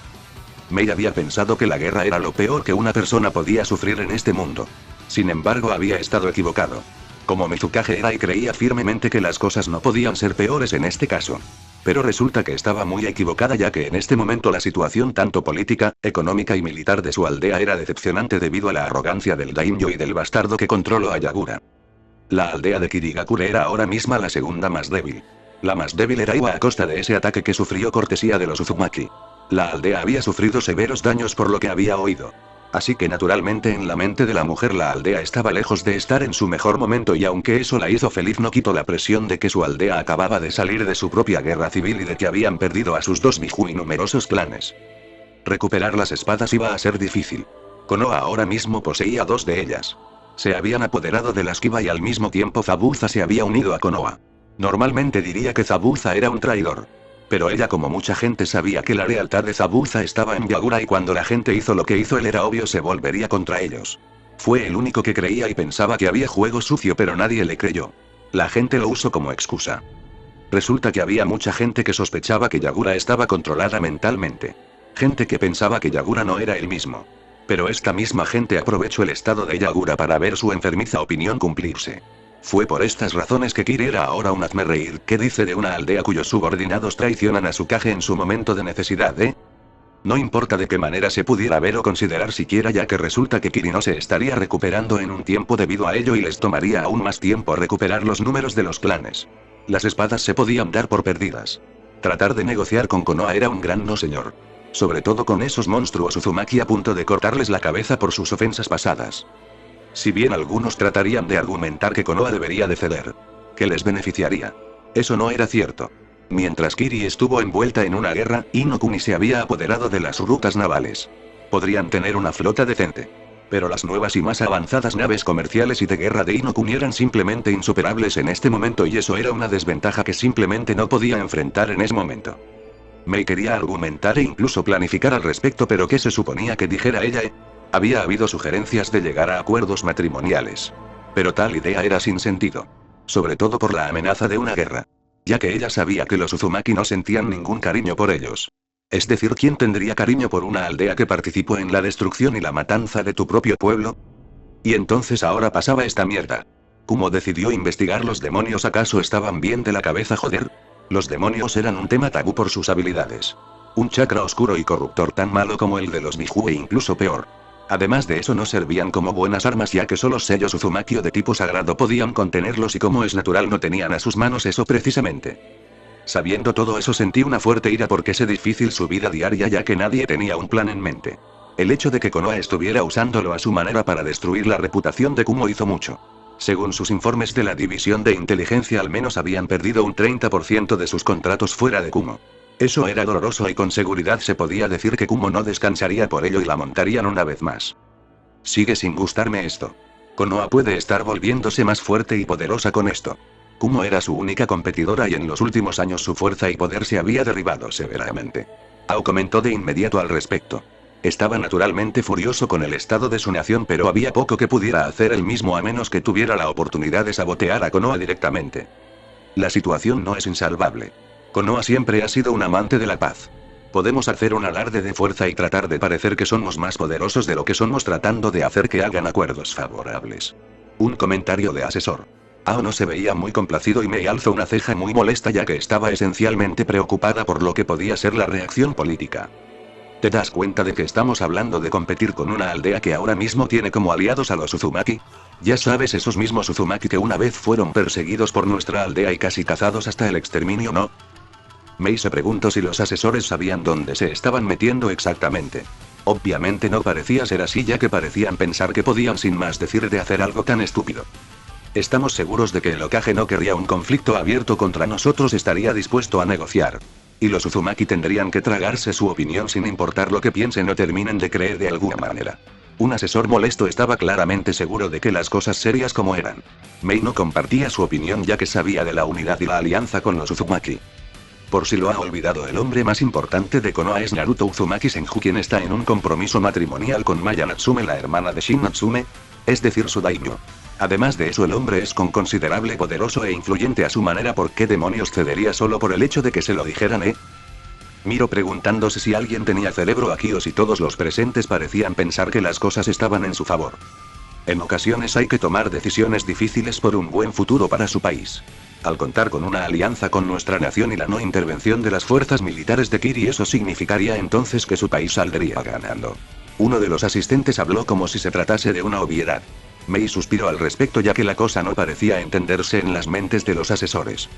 Speaker 1: Mei había pensado que la guerra era lo peor que una persona podía sufrir en este mundo. Sin embargo, había estado equivocado. Como Mizukage era y creía firmemente que las cosas no podían ser peores en este caso. Pero resulta que estaba muy equivocada, ya que en este momento la situación tanto política, económica y militar de su aldea era decepcionante debido a la arrogancia del daimyo y del bastardo que controló a Yagura. La aldea de Kirigakure era ahora misma la segunda más débil. La más débil era Iwa a costa de ese ataque que sufrió cortesía de los Uzumaki. La aldea había sufrido severos daños por lo que había oído. Así que naturalmente en la mente de la mujer la aldea estaba lejos de estar en su mejor momento, y aunque eso la hizo feliz no quitó la presión de que su aldea acababa de salir de su propia guerra civil y de que habían perdido a sus dos Biju y numerosos clanes. Recuperar las espadas iba a ser difícil. Konoha ahora mismo poseía dos de ellas. Se habían apoderado de las Kiba y al mismo tiempo Zabuza se había unido a Konoha. Normalmente diría que Zabuza era un traidor. Pero ella, como mucha gente, sabía que la lealtad de Zabuza estaba en Yagura, y cuando la gente hizo lo que hizo él era obvio se volvería contra ellos. Fue el único que creía y pensaba que había juego sucio, pero nadie le creyó. La gente lo usó como excusa. Resulta que había mucha gente que sospechaba que Yagura estaba controlada mentalmente. Gente que pensaba que Yagura no era el mismo. Pero esta misma gente aprovechó el estado de Yagura para ver su enfermiza opinión cumplirse. Fue por estas razones que Kiri era ahora un hazmerreír que dice de una aldea cuyos subordinados traicionan a Tsukage en su momento de necesidad, ¿eh? No importa de qué manera se pudiera ver o considerar siquiera, ya que resulta que Kiri no se estaría recuperando en un tiempo debido a ello y les tomaría aún más tiempo recuperar los números de los clanes. Las espadas se podían dar por perdidas. Tratar de negociar con Konoha era un gran no señor. Sobre todo con esos monstruos Uzumaki a punto de cortarles la cabeza por sus ofensas pasadas. Si bien algunos tratarían de argumentar que Konoha debería de ceder, que les beneficiaría. Eso no era cierto. Mientras Kiri estuvo envuelta en una guerra, Inokuni se había apoderado de las rutas navales. Podrían tener una flota decente. Pero las nuevas y más avanzadas naves comerciales y de guerra de Inokuni eran simplemente insuperables en este momento, y eso era una desventaja que simplemente no podía enfrentar en ese momento. Mei quería argumentar e incluso planificar al respecto, pero ¿qué se suponía que dijera ella? Había habido sugerencias de llegar a acuerdos matrimoniales. Pero tal idea era sin sentido. Sobre todo por la amenaza de una guerra. Ya que ella sabía que los Uzumaki no sentían ningún cariño por ellos. Es decir, ¿quién tendría cariño por una aldea que participó en la destrucción y la matanza de tu propio pueblo? Y entonces ahora pasaba esta mierda. ¿Cómo decidió investigar los demonios? ¿Acaso estaban bien de la cabeza, joder? Los demonios eran un tema tabú por sus habilidades. Un chakra oscuro y corruptor tan malo como el de los Biju e incluso peor. Además de eso, no servían como buenas armas, ya que solo sellos Uzumaki o de tipo sagrado podían contenerlos, y como es natural no tenían a sus manos eso precisamente. Sabiendo todo eso, sentí una fuerte ira porque es difícil su vida diaria, ya que nadie tenía un plan en mente. El hecho de que Konoha estuviera usándolo a su manera para destruir la reputación de Kumo hizo mucho. Según sus informes de la división de inteligencia, al menos habían perdido un 30% de sus contratos fuera de Kumo. Eso era doloroso y con seguridad se podía decir que Kumo no descansaría por ello y la montarían una vez más. Sigue sin gustarme esto. Konoha puede estar volviéndose más fuerte y poderosa con esto. Kumo era su única competidora y en los últimos años su fuerza y poder se había derribado severamente. Ao comentó de inmediato al respecto. Estaba naturalmente furioso con el estado de su nación, pero había poco que pudiera hacer él mismo a menos que tuviera la oportunidad de sabotear a Konoha directamente. La situación no es insalvable. Konoha siempre ha sido un amante de la paz. Podemos hacer un alarde de fuerza y tratar de parecer que somos más poderosos de lo que somos, tratando de hacer que hagan acuerdos favorables. Un comentario de asesor. Ao no se veía muy complacido y me alzó una ceja muy molesta, ya que estaba esencialmente preocupada por lo que podía ser la reacción política. ¿Te das cuenta de que estamos hablando de competir con una aldea que ahora mismo tiene como aliados a los Uzumaki? Ya sabes, esos mismos Uzumaki que una vez fueron perseguidos por nuestra aldea y casi cazados hasta el exterminio, ¿no? Mei se preguntó si los asesores sabían dónde se estaban metiendo exactamente. Obviamente no parecía ser así, ya que parecían pensar que podían sin más decir de hacer algo tan estúpido. Estamos seguros de que el Hokage no querría un conflicto abierto contra nosotros, estaría dispuesto a negociar. Y los Uzumaki tendrían que tragarse su opinión sin importar lo que piensen o terminen de creer de alguna manera. Un asesor molesto estaba claramente seguro de que las cosas serias como eran. Mei no compartía su opinión, ya que sabía de la unidad y la alianza con los Uzumaki. Por si lo ha olvidado, el hombre más importante de Konoha es Naruto Uzumaki Senju, quien está en un compromiso matrimonial con Maya Natsume, la hermana de Shin Natsume, es decir, su daimyo. Además de eso, el hombre es con considerable poderoso e influyente a su manera. ¿Por qué demonios cedería solo por el hecho de que se lo dijeran, Miro preguntándose si alguien tenía cerebro aquí o si todos los presentes parecían pensar que las cosas estaban en su favor. En ocasiones hay que tomar decisiones difíciles por un buen futuro para su país. Al contar con una alianza con nuestra nación y la no intervención de las fuerzas militares de Kiri, eso significaría entonces que su país saldría ganando. Uno de los asistentes habló como si se tratase de una obviedad. Mei suspiró al respecto ya que la cosa no parecía entenderse en las mentes de los asesores.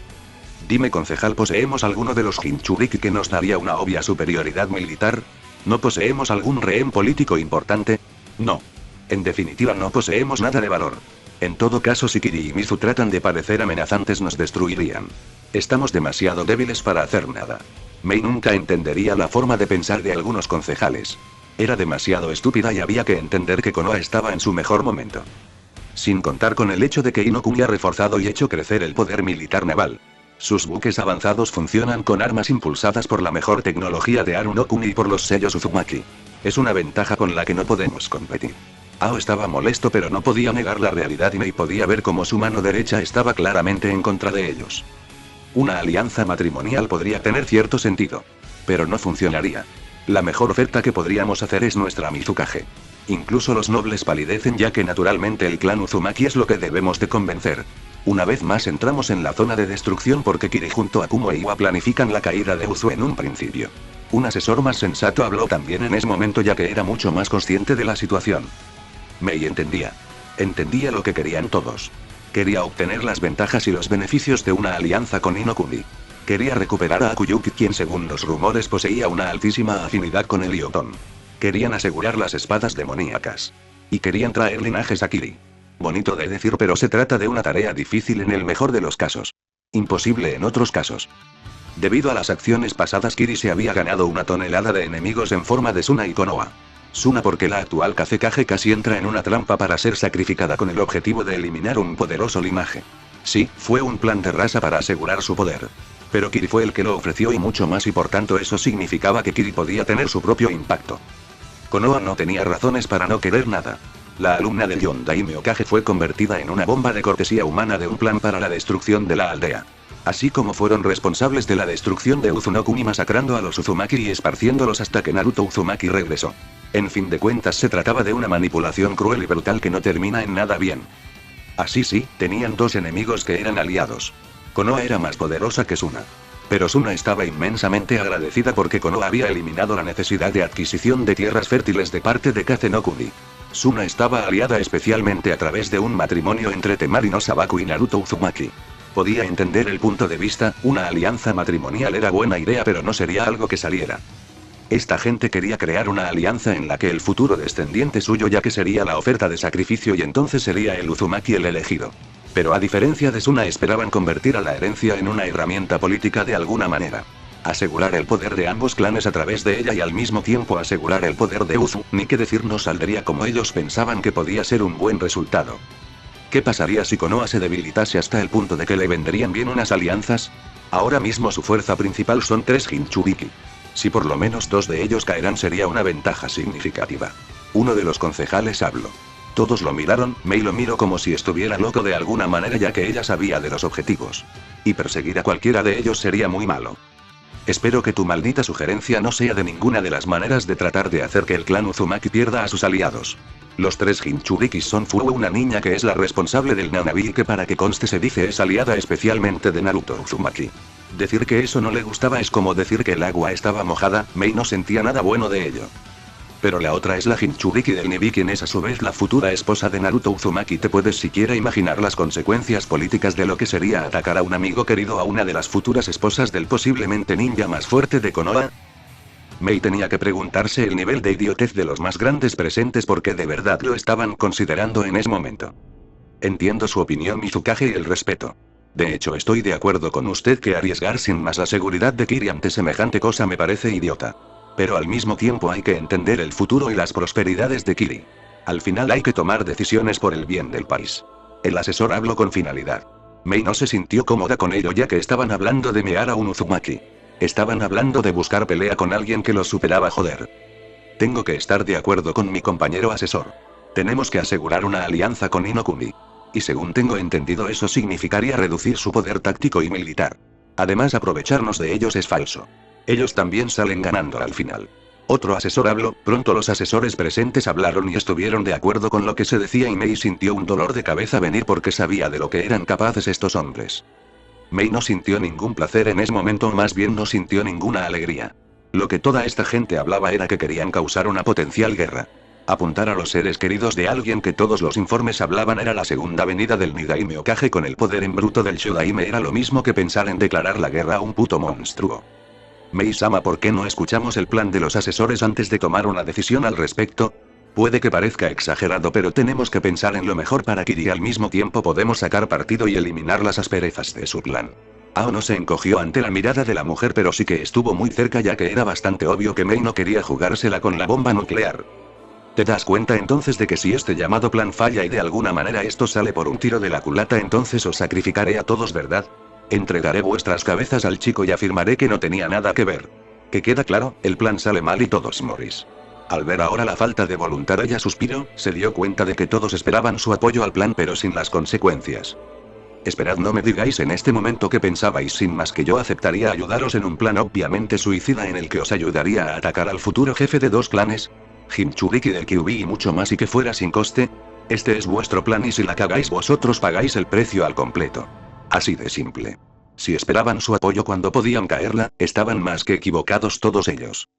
Speaker 1: Dime, concejal, ¿poseemos alguno de los Jinchuriki que nos daría una obvia superioridad militar? ¿No poseemos algún rehén político importante? No. En definitiva, no poseemos nada de valor. En todo caso, si Kiri y Mizu tratan de parecer amenazantes, nos destruirían. Estamos demasiado débiles para hacer nada. Mei nunca entendería la forma de pensar de algunos concejales. Era demasiado estúpida y había que entender que Konoha estaba en su mejor momento. Sin contar con el hecho de que Inokuni ha reforzado y hecho crecer el poder militar naval. Sus buques avanzados funcionan con armas impulsadas por la mejor tecnología de Arunokuni y por los sellos Uzumaki. Es una ventaja con la que no podemos competir. Ao estaba molesto, pero no podía negar la realidad y Mei podía ver cómo su mano derecha estaba claramente en contra de ellos. Una alianza matrimonial podría tener cierto sentido. Pero no funcionaría. La mejor oferta que podríamos hacer es nuestra Mizukage. Incluso los nobles palidecen ya que naturalmente el clan Uzumaki es lo que debemos de convencer. Una vez más entramos en la zona de destrucción porque Kiri junto a Kumo e Iwa planifican la caída de Uzu en un principio. Un asesor más sensato habló también en ese momento ya que era mucho más consciente de la situación. Mei entendía. Entendía lo que querían todos. Quería obtener las ventajas y los beneficios de una alianza con Inokuni. Quería recuperar a Akuyuki, quien según los rumores poseía una altísima afinidad con el Ioton. Querían asegurar las espadas demoníacas. Y querían traer linajes a Kiri. Bonito de decir, pero se trata de una tarea difícil en el mejor de los casos. Imposible en otros casos. Debido a las acciones pasadas, Kiri se había ganado una tonelada de enemigos en forma de Suna y Konoha. Suna porque la actual Kazekage casi entra en una trampa para ser sacrificada con el objetivo de eliminar un poderoso linaje. Sí, fue un plan de raza para asegurar su poder. Pero Kiri fue el que lo ofreció y mucho más, y por tanto eso significaba que Kiri podía tener su propio impacto. Konoha no tenía razones para no querer nada. La alumna del Yondaime Hokage fue convertida en una bomba de cortesía humana de un plan para la destrucción de la aldea. Así como fueron responsables de la destrucción de Uzunokuni masacrando a los Uzumaki y esparciéndolos hasta que Naruto Uzumaki regresó. En fin de cuentas se trataba de una manipulación cruel y brutal que no termina en nada bien. Así sí, tenían dos enemigos que eran aliados. Konoha era más poderosa que Suna. Pero Suna estaba inmensamente agradecida porque Konoha había eliminado la necesidad de adquisición de tierras fértiles de parte de Kazenokuni. Suna estaba aliada especialmente a través de un matrimonio entre Temari no Sabaku y Naruto Uzumaki. Podía entender el punto de vista, una alianza matrimonial era buena idea, pero no sería algo que saliera. Esta gente quería crear una alianza en la que el futuro descendiente suyo ya que sería la oferta de sacrificio y entonces sería el Uzumaki el elegido. Pero a diferencia de Suna esperaban convertir a la herencia en una herramienta política de alguna manera. Asegurar el poder de ambos clanes a través de ella y al mismo tiempo asegurar el poder de Uzu, ni que decir no saldría como ellos pensaban que podía ser un buen resultado. ¿Qué pasaría si Konoha se debilitase hasta el punto de que le vendrían bien unas alianzas? Ahora mismo su fuerza principal son 3 Jinchuriki. Si por lo menos 2 de ellos caerán sería una ventaja significativa. Uno de los concejales habló. Todos lo miraron, Mei lo miró como si estuviera loco de alguna manera ya que ella sabía de los objetivos. Y perseguir a cualquiera de ellos sería muy malo. Espero que tu maldita sugerencia no sea de ninguna de las maneras de tratar de hacer que el clan Uzumaki pierda a sus aliados. Los 3 Jinchurikis son Fuo, una niña que es la responsable del Nanabi y que para que conste se dice es aliada especialmente de Naruto Uzumaki. Decir que eso no le gustaba es como decir que el agua estaba mojada, Mei no sentía nada bueno de ello. Pero la otra es la Jinchuriki del Nibi, quien es a su vez la futura esposa de Naruto Uzumaki. ¿Te puedes siquiera imaginar las consecuencias políticas de lo que sería atacar a un amigo querido, a una de las futuras esposas del posiblemente ninja más fuerte de Konoha? Mei tenía que preguntarse el nivel de idiotez de los más grandes presentes porque de verdad lo estaban considerando en ese momento. Entiendo su opinión, Mizukage, y el respeto. De hecho, estoy de acuerdo con usted que arriesgar sin más la seguridad de Kiri ante semejante cosa me parece idiota. Pero al mismo tiempo hay que entender el futuro y las prosperidades de Kiri. Al final hay que tomar decisiones por el bien del país. El asesor habló con finalidad. Mei no se sintió cómoda con ello ya que estaban hablando de mear a un Uzumaki. Estaban hablando de buscar pelea con alguien que los superaba, joder. Tengo que estar de acuerdo con mi compañero asesor. Tenemos que asegurar una alianza con Inokuni. Y según tengo entendido eso significaría reducir su poder táctico y militar. Además, aprovecharnos de ellos es falso. Ellos también salen ganando al final. Otro asesor habló, pronto los asesores presentes hablaron y estuvieron de acuerdo con lo que se decía y Mei sintió un dolor de cabeza venir porque sabía de lo que eran capaces estos hombres. Mei no sintió ningún placer en ese momento, más bien no sintió ninguna alegría. Lo que toda esta gente hablaba era que querían causar una potencial guerra. Apuntar a los seres queridos de alguien que todos los informes hablaban era la segunda venida del Nidaime Okage con el poder en bruto del Shodaime, era lo mismo que pensar en declarar la guerra a un puto monstruo. Mei-sama, ¿por qué no escuchamos el plan de los asesores antes de tomar una decisión al respecto? Puede que parezca exagerado, pero tenemos que pensar en lo mejor para Kiri y al mismo tiempo podemos sacar partido y eliminar las asperezas de su plan. Ao no se encogió ante la mirada de la mujer, pero sí que estuvo muy cerca, ya que era bastante obvio que Mei no quería jugársela con la bomba nuclear. ¿Te das cuenta entonces de que si este llamado plan falla y de alguna manera esto sale por un tiro de la culata, entonces os sacrificaré a todos, verdad? Entregaré vuestras cabezas al chico y afirmaré que no tenía nada que ver. ¿Que queda claro? El plan sale mal y todos morís. Al ver ahora la falta de voluntad, ella suspiró, se dio cuenta de que todos esperaban su apoyo al plan pero sin las consecuencias. Esperad, no me digáis en este momento que pensabais sin más que yo aceptaría ayudaros en un plan obviamente suicida en el que os ayudaría a atacar al futuro jefe de 2 clanes, Jinchuriki del Kyuubi y mucho más, y que fuera sin coste. Este es vuestro plan y si la cagáis vosotros pagáis el precio al completo. Así de simple. Si esperaban su apoyo cuando podían caerla, estaban más que equivocados todos ellos.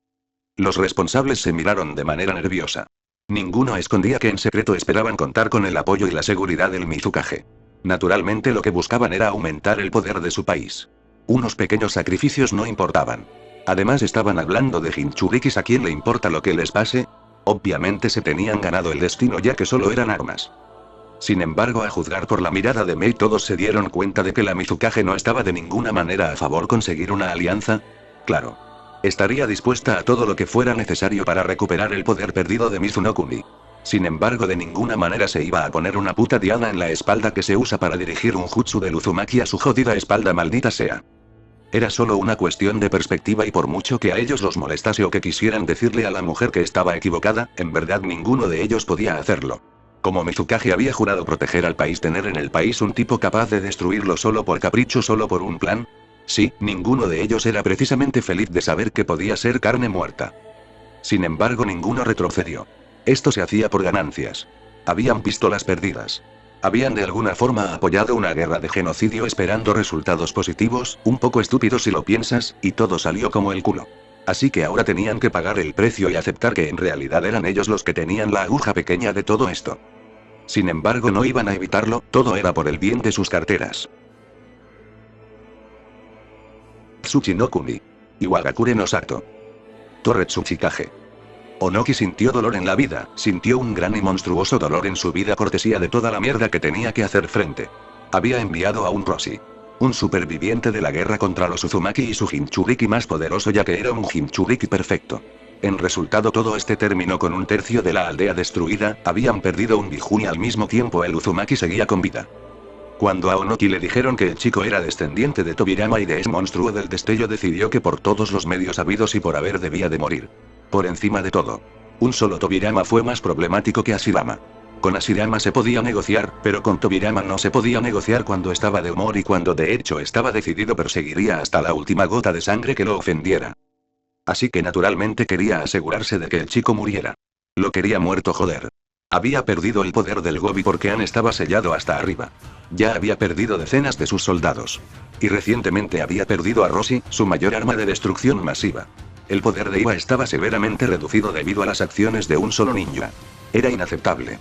Speaker 1: Los responsables se miraron de manera nerviosa. Ninguno escondía que en secreto esperaban contar con el apoyo y la seguridad del Mizukage. Naturalmente lo que buscaban era aumentar el poder de su país. Unos pequeños sacrificios no importaban. Además estaban hablando de Jinchurikis, ¿a quién le importa lo que les pase? Obviamente se tenían ganado el destino ya que solo eran armas. Sin embargo, a juzgar por la mirada de Mei, todos se dieron cuenta de que la Mizukage no estaba de ninguna manera a favor conseguir una alianza. Claro. Estaría dispuesta a todo lo que fuera necesario para recuperar el poder perdido de Mizunokuni. Sin embargo, de ninguna manera se iba a poner una puta diana en la espalda que se usa para dirigir un jutsu del Uzumaki a su jodida espalda, maldita sea. Era solo una cuestión de perspectiva y por mucho que a ellos los molestase o que quisieran decirle a la mujer que estaba equivocada, en verdad ninguno de ellos podía hacerlo. Como Mizukage había jurado proteger al país, tener en el país un tipo capaz de destruirlo solo por capricho, solo por un plan. Sí, ninguno de ellos era precisamente feliz de saber que podía ser carne muerta. Sin embargo, ninguno retrocedió. Esto se hacía por ganancias. Habían pistolas perdidas. Habían de alguna forma apoyado una guerra de genocidio esperando resultados positivos, un poco estúpido si lo piensas, y todo salió como el culo. Así que ahora tenían que pagar el precio y aceptar que en realidad eran ellos los que tenían la aguja pequeña de todo esto. Sin embargo, no iban a evitarlo, todo era por el bien de sus carteras. Tsuchinokuni. Iwagakure no Sato. Torre Tsuchikage. Onoki sintió dolor en la vida, sintió un gran y monstruoso dolor en su vida, cortesía de toda la mierda que tenía que hacer frente. Había enviado a un Roshi. Un superviviente de la guerra contra los Uzumaki y su Jinchuriki más poderoso, ya que era un Jinchuriki perfecto. En resultado, todo este terminó con un tercio de la aldea destruida, habían perdido un Biju y al mismo tiempo el Uzumaki seguía con vida. Cuando a Onoki le dijeron que el chico era descendiente de Tobirama y de ese monstruo del destello, decidió que por todos los medios habidos y por haber debía de morir. Por encima de todo, un solo Tobirama fue más problemático que Ashirama. Con Ashirama se podía negociar, pero con Tobirama no se podía negociar cuando estaba de humor y cuando de hecho estaba decidido, perseguiría hasta la última gota de sangre que lo ofendiera. Así que naturalmente quería asegurarse de que el chico muriera. Lo quería muerto, joder. Había perdido el poder del Gobi porque Han estaba sellado hasta arriba. Ya había perdido decenas de sus soldados. Y recientemente había perdido a Roshi, su mayor arma de destrucción masiva. El poder de Iwa estaba severamente reducido debido a las acciones de un solo ninja. Era inaceptable.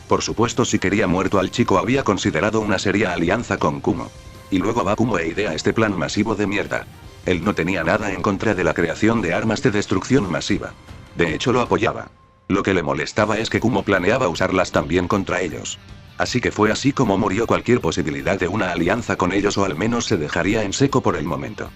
Speaker 1: Por supuesto, si quería muerto al chico, había considerado una seria alianza con Kumo. Y luego va Kumo e idea este plan masivo de mierda. Él no tenía nada en contra de la creación de armas de destrucción masiva. De hecho, lo apoyaba. Lo que le molestaba es que Kumo planeaba usarlas también contra ellos. Así que fue así como murió cualquier posibilidad de una alianza con ellos, o al menos se dejaría en seco por el momento.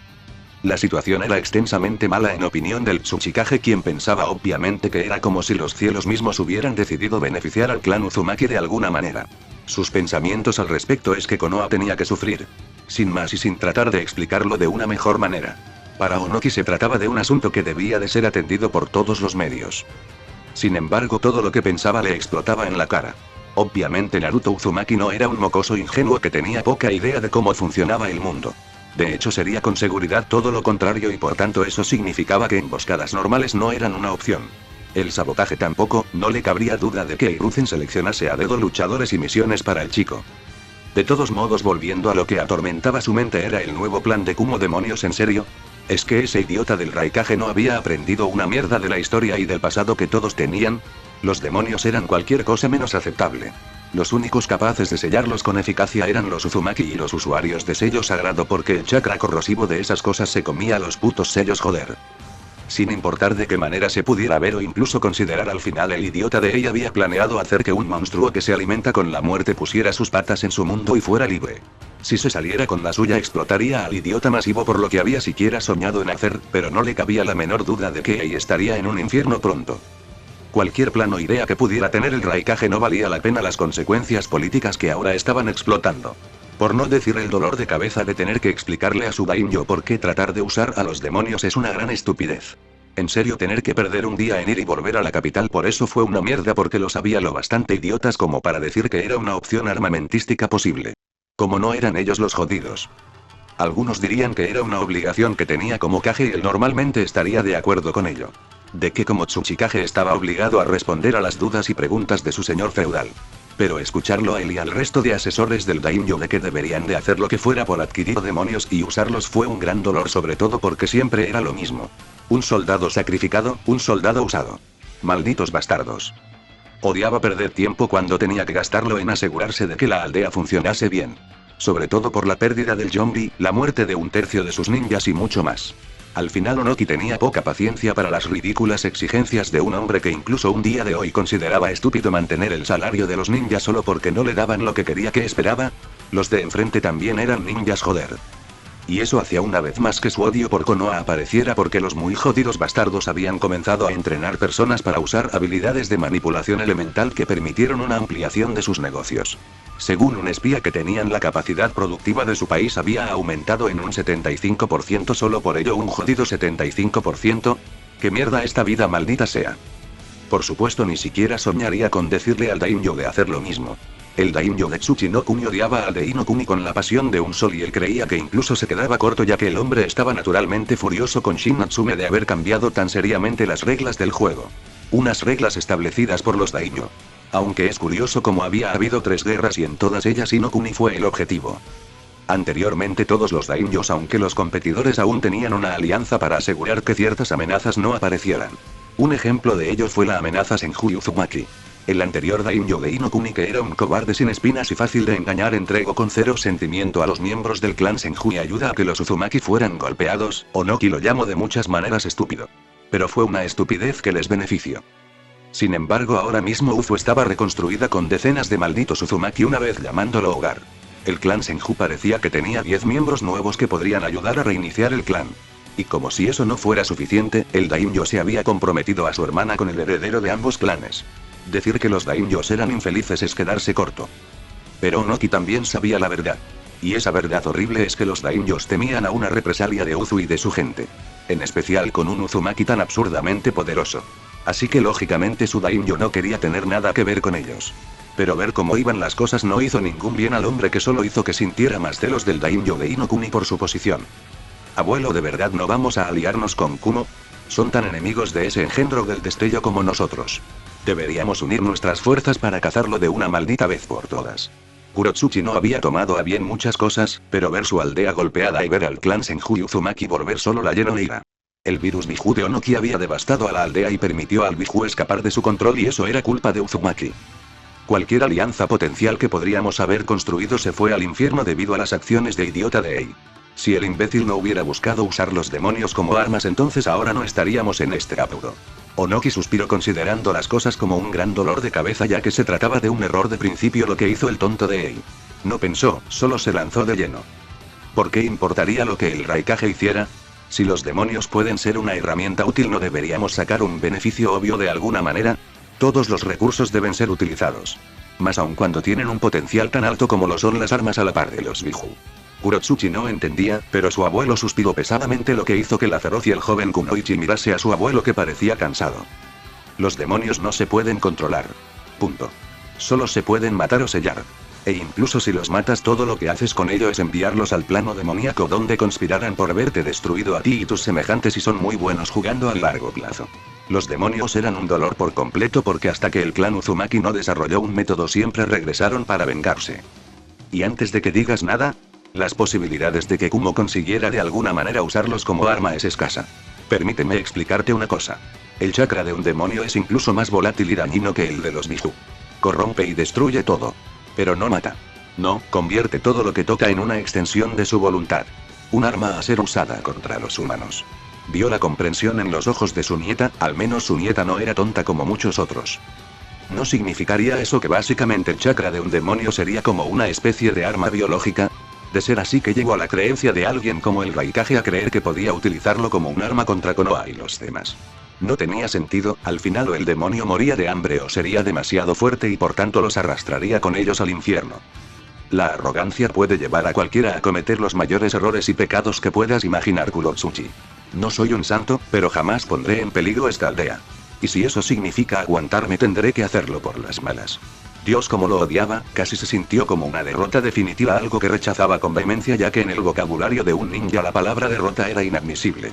Speaker 1: La situación era extensamente mala en opinión del Tsuchikage, quien pensaba obviamente que era como si los cielos mismos hubieran decidido beneficiar al clan Uzumaki de alguna manera. Sus pensamientos al respecto es que Konoha tenía que sufrir. Sin más y sin tratar de explicarlo de una mejor manera. Para Onoki se trataba de un asunto que debía de ser atendido por todos los medios. Sin embargo, todo lo que pensaba le explotaba en la cara. Obviamente Naruto Uzumaki no era un mocoso ingenuo que tenía poca idea de cómo funcionaba el mundo. De hecho sería con seguridad todo lo contrario y por tanto eso significaba que emboscadas normales no eran una opción. El sabotaje tampoco, no le cabría duda de que Hiruzen seleccionase a dedo luchadores y misiones para el chico. De todos modos, volviendo a lo que atormentaba su mente, era el nuevo plan de Kumo. ¿Demonios, en serio? ¿Es que ese idiota del Raikage no había aprendido una mierda de la historia y del pasado que todos tenían? Los demonios eran cualquier cosa menos aceptable. Los únicos capaces de sellarlos con eficacia eran los Uzumaki y los usuarios de sello sagrado, porque el chakra corrosivo de esas cosas se comía a los putos sellos, joder. Sin importar de qué manera se pudiera ver o incluso considerar, al final el idiota de ella había planeado hacer que un monstruo que se alimenta con la muerte pusiera sus patas en su mundo y fuera libre. Si se saliera con la suya, explotaría al idiota masivo por lo que había siquiera soñado en hacer, pero no le cabía la menor duda de que Ei estaría en un infierno pronto. Cualquier plan o idea que pudiera tener el Raikage no valía la pena las consecuencias políticas que ahora estaban explotando. Por no decir el dolor de cabeza de tener que explicarle a su daimyo por qué tratar de usar a los demonios es una gran estupidez. En serio, tener que perder un día en ir y volver a la capital por eso fue una mierda, porque lo sabía lo bastante idiotas como para decir que era una opción armamentística posible. Como no eran ellos los jodidos. Algunos dirían que era una obligación que tenía como Kage y él normalmente estaría de acuerdo con ello. De que como Tsuchikage estaba obligado a responder a las dudas y preguntas de su señor feudal. Pero escucharlo a él y al resto de asesores del daimyo de que deberían de hacer lo que fuera por adquirir demonios y usarlos fue un gran dolor, sobre todo porque siempre era lo mismo. Un soldado sacrificado, un soldado usado. Malditos bastardos. Odiaba perder tiempo cuando tenía que gastarlo en asegurarse de que la aldea funcionase bien. Sobre todo por la pérdida del Yombi, la muerte de un tercio de sus ninjas y mucho más. Al final Onoki tenía poca paciencia para las ridículas exigencias de un hombre que incluso un día de hoy consideraba estúpido mantener el salario de los ninjas solo porque no le daban lo que quería. ¿Qué esperaba? Los de enfrente también eran ninjas, joder. Y eso hacía una vez más que su odio por Konoha apareciera, porque los muy jodidos bastardos habían comenzado a entrenar personas para usar habilidades de manipulación elemental que permitieron una ampliación de sus negocios. Según un espía que tenían, la capacidad productiva de su país había aumentado en un 75%, solo por ello un jodido 75%. ¿Qué mierda esta vida, maldita sea? Por supuesto, ni siquiera soñaría con decirle al daimyo de hacer lo mismo. El daimyo de Tsuchinokuni odiaba al de Inokuni con la pasión de un sol y él creía que incluso se quedaba corto, ya que el hombre estaba naturalmente furioso con Shin Natsume de haber cambiado tan seriamente las reglas del juego. Unas reglas establecidas por los daimyo. Aunque es curioso como había habido 3 guerras y en todas ellas Inokuni fue el objetivo. Anteriormente todos los daimyos, aunque los competidores aún tenían una alianza para asegurar que ciertas amenazas no aparecieran. Un ejemplo de ello fue la amenaza Senju Uzumaki. El anterior daimyo de Inokuni, que era un cobarde sin espinas y fácil de engañar, entregó con cero sentimiento a los miembros del clan Senju y ayuda a que los Uzumaki fueran golpeados. Onoki lo llamó de muchas maneras estúpido. Pero fue una estupidez que les benefició. Sin embargo, ahora mismo Uzu estaba reconstruida con decenas de malditos Uzumaki, una vez llamándolo hogar. El clan Senju parecía que tenía 10 miembros nuevos que podrían ayudar a reiniciar el clan. Y como si eso no fuera suficiente, el daimyo se había comprometido a su hermana con el heredero de ambos clanes. Decir que los daimyos eran infelices es quedarse corto. Pero Onoki también sabía la verdad. Y esa verdad horrible es que los daimyos temían a una represalia de Uzu y de su gente. En especial con un Uzumaki tan absurdamente poderoso. Así que lógicamente su daimyo no quería tener nada que ver con ellos. Pero ver cómo iban las cosas no hizo ningún bien al hombre, que solo hizo que sintiera más celos del daimyo de Inokuni por su posición. Abuelo, ¿de verdad no vamos a aliarnos con Kumo? Son tan enemigos de ese engendro del destello como nosotros. Deberíamos unir nuestras fuerzas para cazarlo de una maldita vez por todas. Kurotsuchi no había tomado a bien muchas cosas, pero ver su aldea golpeada y ver al clan Senju y Uzumaki volver solo la llenó de ira. El virus Biju de Onoki había devastado a la aldea y permitió al Biju escapar de su control, y eso era culpa de Uzumaki. Cualquier alianza potencial que podríamos haber construido se fue al infierno debido a las acciones de idiota de Ei. Si el imbécil no hubiera buscado usar los demonios como armas, entonces ahora no estaríamos en este apuro. Onoki suspiró considerando las cosas como un gran dolor de cabeza, ya que se trataba de un error de principio lo que hizo el tonto de Ei. No pensó, solo se lanzó de lleno. ¿Por qué importaría lo que el Raikage hiciera? Si los demonios pueden ser una herramienta útil, ¿no deberíamos sacar un beneficio obvio de alguna manera? Todos los recursos deben ser utilizados. Más aún cuando tienen un potencial tan alto como lo son las armas a la par de los Biju. Kurotsuchi no entendía, pero su abuelo suspiró pesadamente, lo que hizo que la feroz y el joven Kunoichi mirase a su abuelo, que parecía cansado. Los demonios no se pueden controlar. Punto. Solo se pueden matar o sellar. E incluso si los matas, todo lo que haces con ello es enviarlos al plano demoníaco donde conspirarán por haberte destruido a ti y tus semejantes y son muy buenos jugando a largo plazo. Los demonios eran un dolor por completo porque hasta que el clan Uzumaki no desarrolló un método siempre regresaron para vengarse. Y antes de que digas nada, las posibilidades de que Kumo consiguiera de alguna manera usarlos como arma es escasa. Permíteme explicarte una cosa. El chakra de un demonio es incluso más volátil y dañino que el de los Biju. Corrompe y destruye todo. Pero no mata. No, convierte todo lo que toca en una extensión de su voluntad. Un arma a ser usada contra los humanos. Vio la comprensión en los ojos de su nieta, al menos su nieta no era tonta como muchos otros. ¿No significaría eso que básicamente el chakra de un demonio sería como una especie de arma biológica? De ser así que llegó a la creencia de alguien como el Raikage a creer que podía utilizarlo como un arma contra Konoha y los demás. No tenía sentido, al final o el demonio moría de hambre o sería demasiado fuerte y por tanto los arrastraría con ellos al infierno. La arrogancia puede llevar a cualquiera a cometer los mayores errores y pecados que puedas imaginar, Kurotsuchi. No soy un santo, pero jamás pondré en peligro esta aldea. Y si eso significa aguantarme, tendré que hacerlo por las malas. Dios, como lo odiaba, casi se sintió como una derrota definitiva, algo que rechazaba con vehemencia ya que en el vocabulario de un ninja la palabra derrota era inadmisible.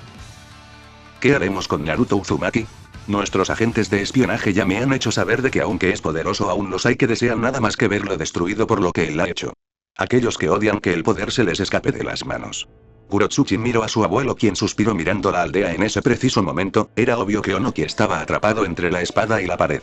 Speaker 1: ¿Qué haremos con Naruto Uzumaki? Nuestros agentes de espionaje ya me han hecho saber de que aunque es poderoso aún los hay que desean nada más que verlo destruido por lo que él ha hecho. Aquellos que odian que el poder se les escape de las manos. Kurotsuchi miró a su abuelo, quien suspiró mirando la aldea en ese preciso momento. Era obvio que Onoki estaba atrapado entre la espada y la pared.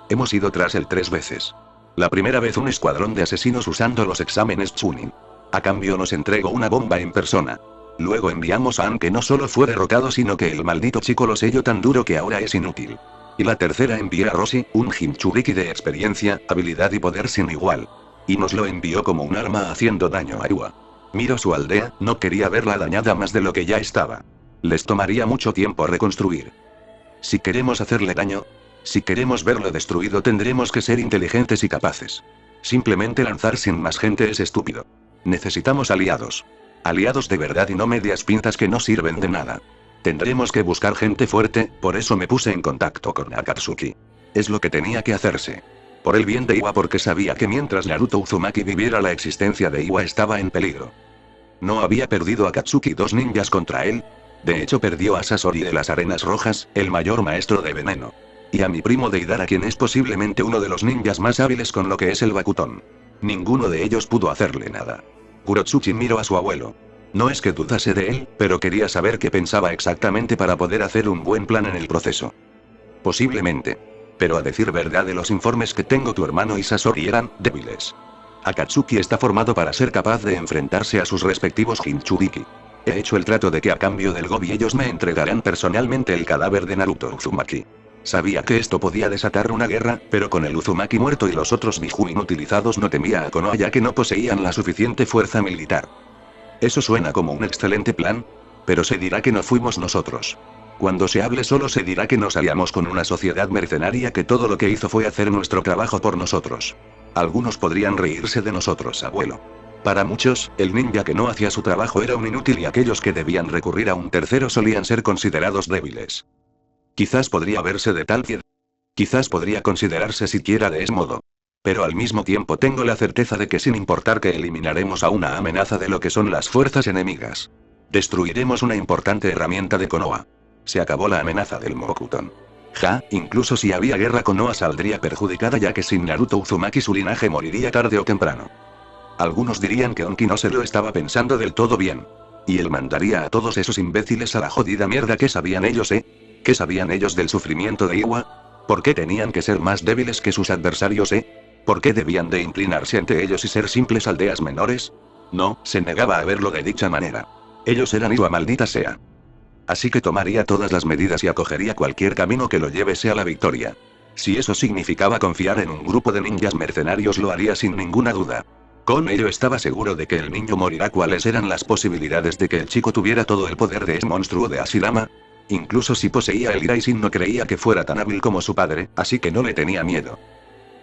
Speaker 1: Hemos ido tras él 3 veces. La primera vez un escuadrón de asesinos usando los exámenes Chunin. A cambio nos entregó una bomba en persona. Luego enviamos a An, que no solo fue derrotado sino que el maldito chico lo selló tan duro que ahora es inútil. Y la tercera envié a Roshi, un Jinchuriki de experiencia, habilidad y poder sin igual. Y nos lo envió como un arma haciendo daño a Iwa. Miro su aldea, no quería verla dañada más de lo que ya estaba. Les tomaría mucho tiempo reconstruir. Si queremos hacerle daño, si queremos verlo destruido, tendremos que ser inteligentes y capaces. Simplemente lanzar sin más gente es estúpido. Necesitamos aliados. Aliados de verdad y no medias pintas que no sirven de nada. Tendremos que buscar gente fuerte, por eso me puse en contacto con Akatsuki. Es lo que tenía que hacerse. Por el bien de Iwa, porque sabía que mientras Naruto Uzumaki viviera la existencia de Iwa estaba en peligro. ¿No había perdido Akatsuki 2 ninjas contra él? De hecho perdió a Sasori de las Arenas Rojas, el mayor maestro de veneno. Y a mi primo Deidara, quien es posiblemente uno de los ninjas más hábiles con lo que es el Bakutón. Ninguno de ellos pudo hacerle nada. Kurotsuchi miró a su abuelo. No es que dudase de él, pero quería saber qué pensaba exactamente para poder hacer un buen plan en el proceso. Posiblemente. Pero a decir verdad, de los informes que tengo, tu hermano y Sasori eran débiles. Akatsuki está formado para ser capaz de enfrentarse a sus respectivos Jinchuriki. He hecho el trato de que a cambio del Gobi ellos me entregarán personalmente el cadáver de Naruto Uzumaki. Sabía que esto podía desatar una guerra, pero con el Uzumaki muerto y los otros Biju inutilizados no temía a Konoha ya que no poseían la suficiente fuerza militar. Eso suena como un excelente plan, pero se dirá que no fuimos nosotros. Cuando se hable solo se dirá que nos aliamos con una sociedad mercenaria que todo lo que hizo fue hacer nuestro trabajo por nosotros. Algunos podrían reírse de nosotros, abuelo. Para muchos, el ninja que no hacía su trabajo era un inútil y aquellos que debían recurrir a un tercero solían ser considerados débiles. Quizás podría verse de tal piedad. Quizás podría considerarse siquiera de ese modo. Pero al mismo tiempo tengo la certeza de que sin importar que eliminaremos a una amenaza de lo que son las fuerzas enemigas, destruiremos una importante herramienta de Konoha. Se acabó la amenaza del Mokuton. Incluso si había guerra, Konoha saldría perjudicada ya que sin Naruto Uzumaki su linaje moriría tarde o temprano. Algunos dirían que Onki no se lo estaba pensando del todo bien. Y él mandaría a todos esos imbéciles a la jodida mierda. ¿Qué sabían ellos, ¿Qué sabían ellos del sufrimiento de Iwa? ¿Por qué tenían que ser más débiles que sus adversarios, ¿Por qué debían de inclinarse ante ellos y ser simples aldeas menores? No, se negaba a verlo de dicha manera. Ellos eran Iwa, maldita sea. Así que tomaría todas las medidas y acogería cualquier camino que lo llevese a la victoria. Si eso significaba confiar en un grupo de ninjas mercenarios, lo haría sin ninguna duda. Con ello estaba seguro de que el niño morirá. ¿Cuáles eran las posibilidades de que el chico tuviera todo el poder de ese monstruo de Hashirama? Incluso si poseía el Iraishin no creía que fuera tan hábil como su padre, así que no le tenía miedo.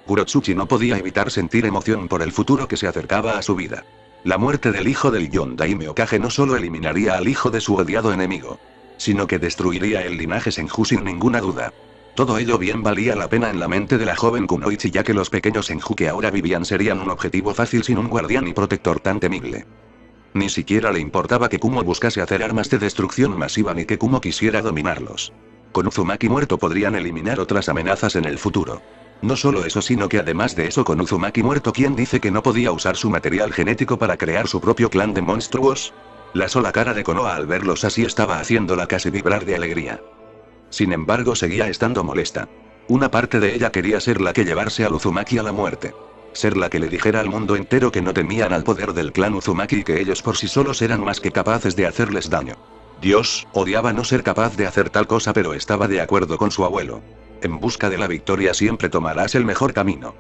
Speaker 1: Kurotsuchi no podía evitar sentir emoción por el futuro que se acercaba a su vida. La muerte del hijo del Yondaime Hokage no solo eliminaría al hijo de su odiado enemigo, sino que destruiría el linaje Senju sin ninguna duda. Todo ello bien valía la pena en la mente de la joven Kunoichi, ya que los pequeños Senju que ahora vivían serían un objetivo fácil sin un guardián y protector tan temible. Ni siquiera le importaba que Kumo buscase hacer armas de destrucción masiva ni que Kumo quisiera dominarlos. Con Uzumaki muerto podrían eliminar otras amenazas en el futuro. No solo eso, sino que además de eso, con Uzumaki muerto, ¿quién dice que no podía usar su material genético para crear su propio clan de monstruos? La sola cara de Konoha al verlos así estaba haciéndola casi vibrar de alegría. Sin embargo, seguía estando molesta. Una parte de ella quería ser la que llevarse al Uzumaki a la muerte. Ser la que le dijera al mundo entero que no temían al poder del clan Uzumaki y que ellos por sí solos eran más que capaces de hacerles daño. Dios, odiaba no ser capaz de hacer tal cosa, pero estaba de acuerdo con su abuelo. En busca de la victoria siempre tomarás el mejor camino.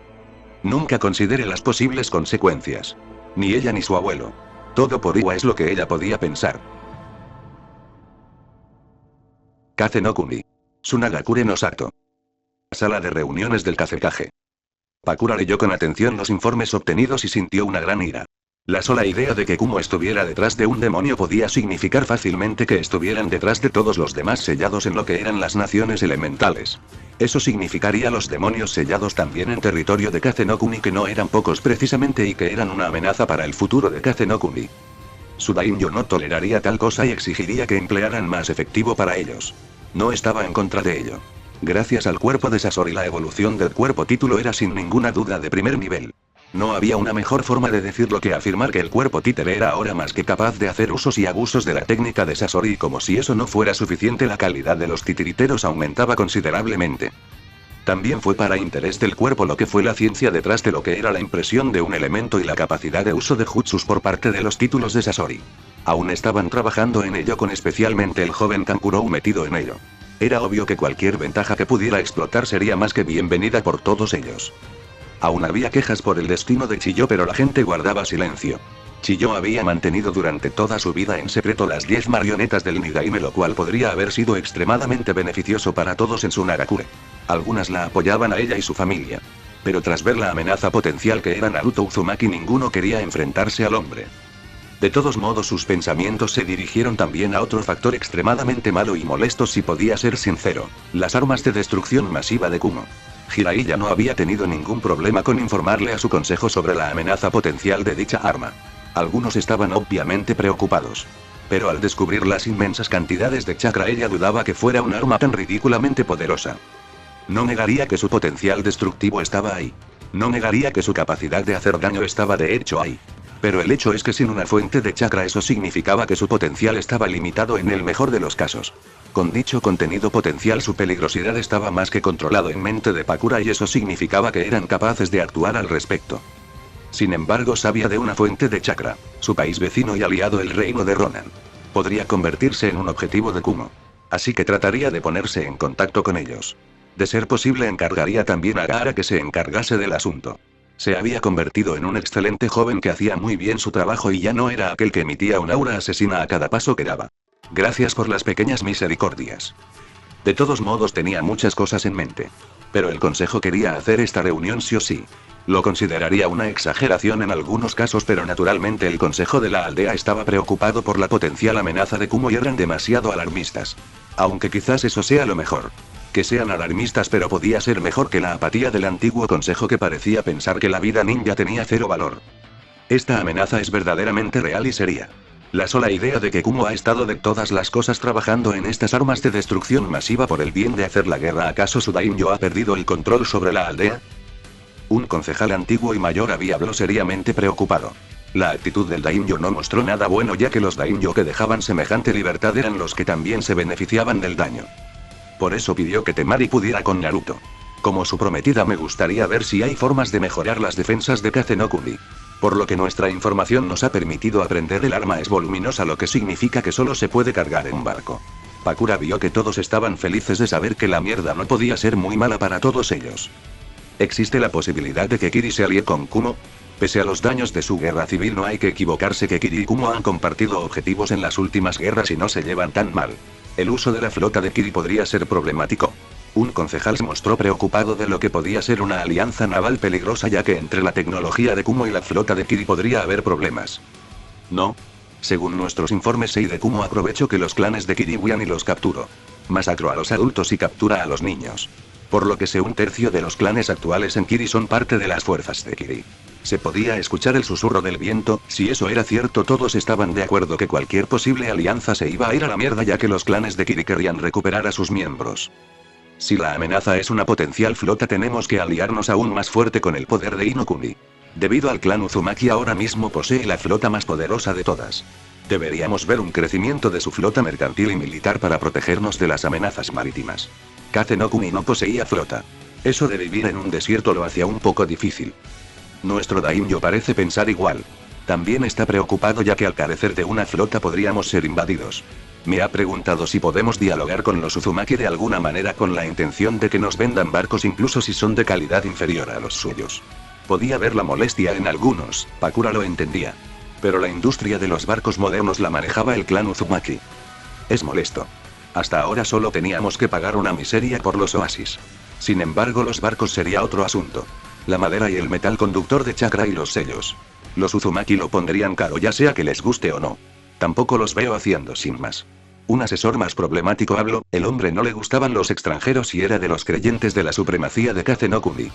Speaker 1: Nunca considere las posibles consecuencias. Ni ella ni su abuelo. Todo por Iwa es lo que ella podía pensar. Kase no Kuni. Tsunagakure no Sato. Sala de reuniones del Kazekage. Pakura leyó con atención los informes obtenidos y sintió una gran ira. La sola idea de que Kumo estuviera detrás de un demonio podía significar fácilmente que estuvieran detrás de todos los demás sellados en lo que eran las naciones elementales. Eso significaría los demonios sellados también en territorio de Kase no Kuni, que no eran pocos precisamente y que eran una amenaza para el futuro de Kase no Kuni. Su daimyo no toleraría tal cosa y exigiría que emplearan más efectivo para ellos. No estaba en contra de ello. Gracias al cuerpo de Sasori, la evolución del cuerpo título era sin ninguna duda de primer nivel. No había una mejor forma de decirlo que afirmar que el cuerpo títere era ahora más que capaz de hacer usos y abusos de la técnica de Sasori, y como si eso no fuera suficiente, la calidad de los titiriteros aumentaba considerablemente. También fue para interés del cuerpo lo que fue la ciencia detrás de lo que era la impresión de un elemento y la capacidad de uso de jutsus por parte de los títulos de Sasori. Aún estaban trabajando en ello, con especialmente el joven Kankurou metido en ello. Era obvio que cualquier ventaja que pudiera explotar sería más que bienvenida por todos ellos. Aún había quejas por el destino de Chiyo, pero la gente guardaba silencio. Chiyo había mantenido durante toda su vida en secreto las 10 marionetas del Nidaime, lo cual podría haber sido extremadamente beneficioso para todos en Tsunagakure. Algunas la apoyaban a ella y su familia. Pero tras ver la amenaza potencial que era Naruto Uzumaki, ninguno quería enfrentarse al hombre. De todos modos, sus pensamientos se dirigieron también a otro factor extremadamente malo y molesto, si podía ser sincero: las armas de destrucción masiva de Kumo. Jiraiya no había tenido ningún problema con informarle a su consejo sobre la amenaza potencial de dicha arma. Algunos estaban obviamente preocupados. Pero al descubrir las inmensas cantidades de chakra, ella dudaba que fuera un arma tan ridículamente poderosa. No negaría que su potencial destructivo estaba ahí. No negaría que su capacidad de hacer daño estaba de hecho ahí. Pero el hecho es que sin una fuente de chakra eso significaba que su potencial estaba limitado en el mejor de los casos. Con dicho contenido potencial, su peligrosidad estaba más que controlado en mente de Pakura, y eso significaba que eran capaces de actuar al respecto. Sin embargo, sabía de una fuente de chakra, su país vecino y aliado, el reino de Ronan. Podría convertirse en un objetivo de Kumo. Así que trataría de ponerse en contacto con ellos. De ser posible, encargaría también a Gaara que se encargase del asunto. Se había convertido en un excelente joven que hacía muy bien su trabajo y ya no era aquel que emitía un aura asesina a cada paso que daba. Gracias por las pequeñas misericordias. De todos modos, tenía muchas cosas en mente. Pero el consejo quería hacer esta reunión sí o sí. Lo consideraría una exageración en algunos casos, pero naturalmente el consejo de la aldea estaba preocupado por la potencial amenaza de Kumo y eran demasiado alarmistas. Aunque quizás eso sea lo mejor. Que sean alarmistas, pero podía ser mejor que la apatía del antiguo consejo, que parecía pensar que la vida ninja tenía cero valor. Esta amenaza es verdaderamente real y seria. La sola idea de que Kumo ha estado de todas las cosas trabajando en estas armas de destrucción masiva por el bien de hacer la guerra. ¿Acaso su daimyo ha perdido el control sobre la aldea? Un concejal antiguo y mayor habló seriamente preocupado. La actitud del daimyo no mostró nada bueno, ya que los daimyo que dejaban semejante libertad eran los que también se beneficiaban del daño. Por eso pidió que Temari pudiera con Naruto. Como su prometida, me gustaría ver si hay formas de mejorar las defensas de Kase no Kuni. Por lo que nuestra información nos ha permitido aprender, el arma es voluminosa, lo que significa que solo se puede cargar en un barco. Pakura vio que todos estaban felices de saber que la mierda no podía ser muy mala para todos ellos. ¿Existe la posibilidad de que Kiri se alíe con Kumo? Pese a los daños de su guerra civil, no hay que equivocarse que Kiri y Kumo han compartido objetivos en las últimas guerras y no se llevan tan mal. El uso de la flota de Kiri podría ser problemático. Un concejal se mostró preocupado de lo que podía ser una alianza naval peligrosa, ya que entre la tecnología de Kumo y la flota de Kiri podría haber problemas. No. Según nuestros informes, Sei de Kumo aprovechó que los clanes de Kiri huían y los capturó. masacró a los adultos y captura a los niños. Por lo que un tercio de los clanes actuales en Kiri son parte de las fuerzas de Kiri. Se podía escuchar el susurro del viento. Si eso era cierto, todos estaban de acuerdo que cualquier posible alianza se iba a ir a la mierda, ya que los clanes de Kiri querrían recuperar a sus miembros. Si la amenaza es una potencial flota, tenemos que aliarnos aún más fuerte con el poder de Inokuni. Debido al clan Uzumaki ahora mismo posee la flota más poderosa de todas. Deberíamos ver un crecimiento de su flota mercantil y militar para protegernos de las amenazas marítimas. Kase no Kuni no poseía flota. Eso de vivir en un desierto lo hacía un poco difícil. Nuestro daimyo parece pensar igual. También está preocupado, ya que al carecer de una flota podríamos ser invadidos. Me ha preguntado si podemos dialogar con los Uzumaki de alguna manera con la intención de que nos vendan barcos incluso si son de calidad inferior a los suyos. Podía ver la molestia en algunos, Pakura lo entendía. Pero la industria de los barcos modernos la manejaba el clan Uzumaki. Es molesto. Hasta ahora solo teníamos que pagar una miseria por los oasis. Sin embargo, los barcos sería otro asunto. La madera y el metal conductor de chakra y los sellos. Los Uzumaki lo pondrían caro, ya sea que les guste o no. Tampoco los veo haciendo sin más. Un asesor más problemático habló. El hombre no le gustaban los extranjeros y era de los creyentes de la supremacía de Kase no Kuni.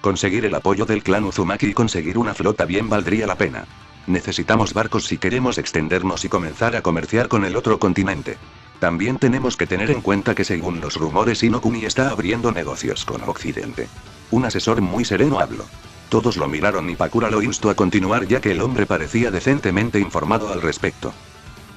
Speaker 1: Conseguir el apoyo del clan Uzumaki y conseguir una flota bien valdría la pena. Necesitamos barcos si queremos extendernos y comenzar a comerciar con el otro continente. También tenemos que tener en cuenta que según los rumores Inokuni está abriendo negocios con Occidente. Un asesor muy sereno habló. Todos lo miraron y Pakura lo instó a continuar, ya que el hombre parecía decentemente informado al respecto.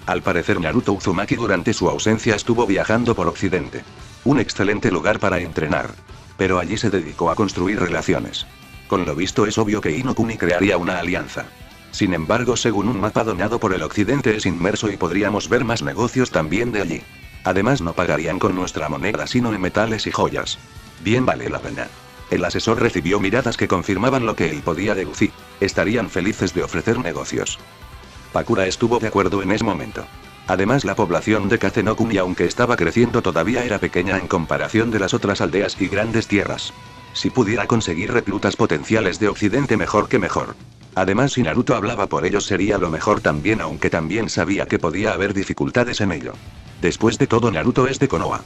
Speaker 1: Al parecer Naruto Uzumaki durante su ausencia estuvo viajando por Occidente. Un excelente lugar para entrenar. Pero allí se dedicó a construir relaciones. Con lo visto es obvio que Inokuni crearía una alianza. Sin embargo, según un mapa donado por el Occidente es inmerso y podríamos ver más negocios también de allí. Además no pagarían con nuestra moneda sino en metales y joyas. Bien vale la pena. El asesor recibió miradas que confirmaban lo que él podía deducir. Estarían felices de ofrecer negocios. Pakura estuvo de acuerdo en ese momento. Además, la población de Kase no Kuni, aunque estaba creciendo, todavía era pequeña en comparación de las otras aldeas y grandes tierras. Si pudiera conseguir reclutas potenciales de Occidente, mejor que mejor. Además, si Naruto hablaba por ellos sería lo mejor también, aunque también sabía que podía haber dificultades en ello. Después de todo, Naruto es de Konoha.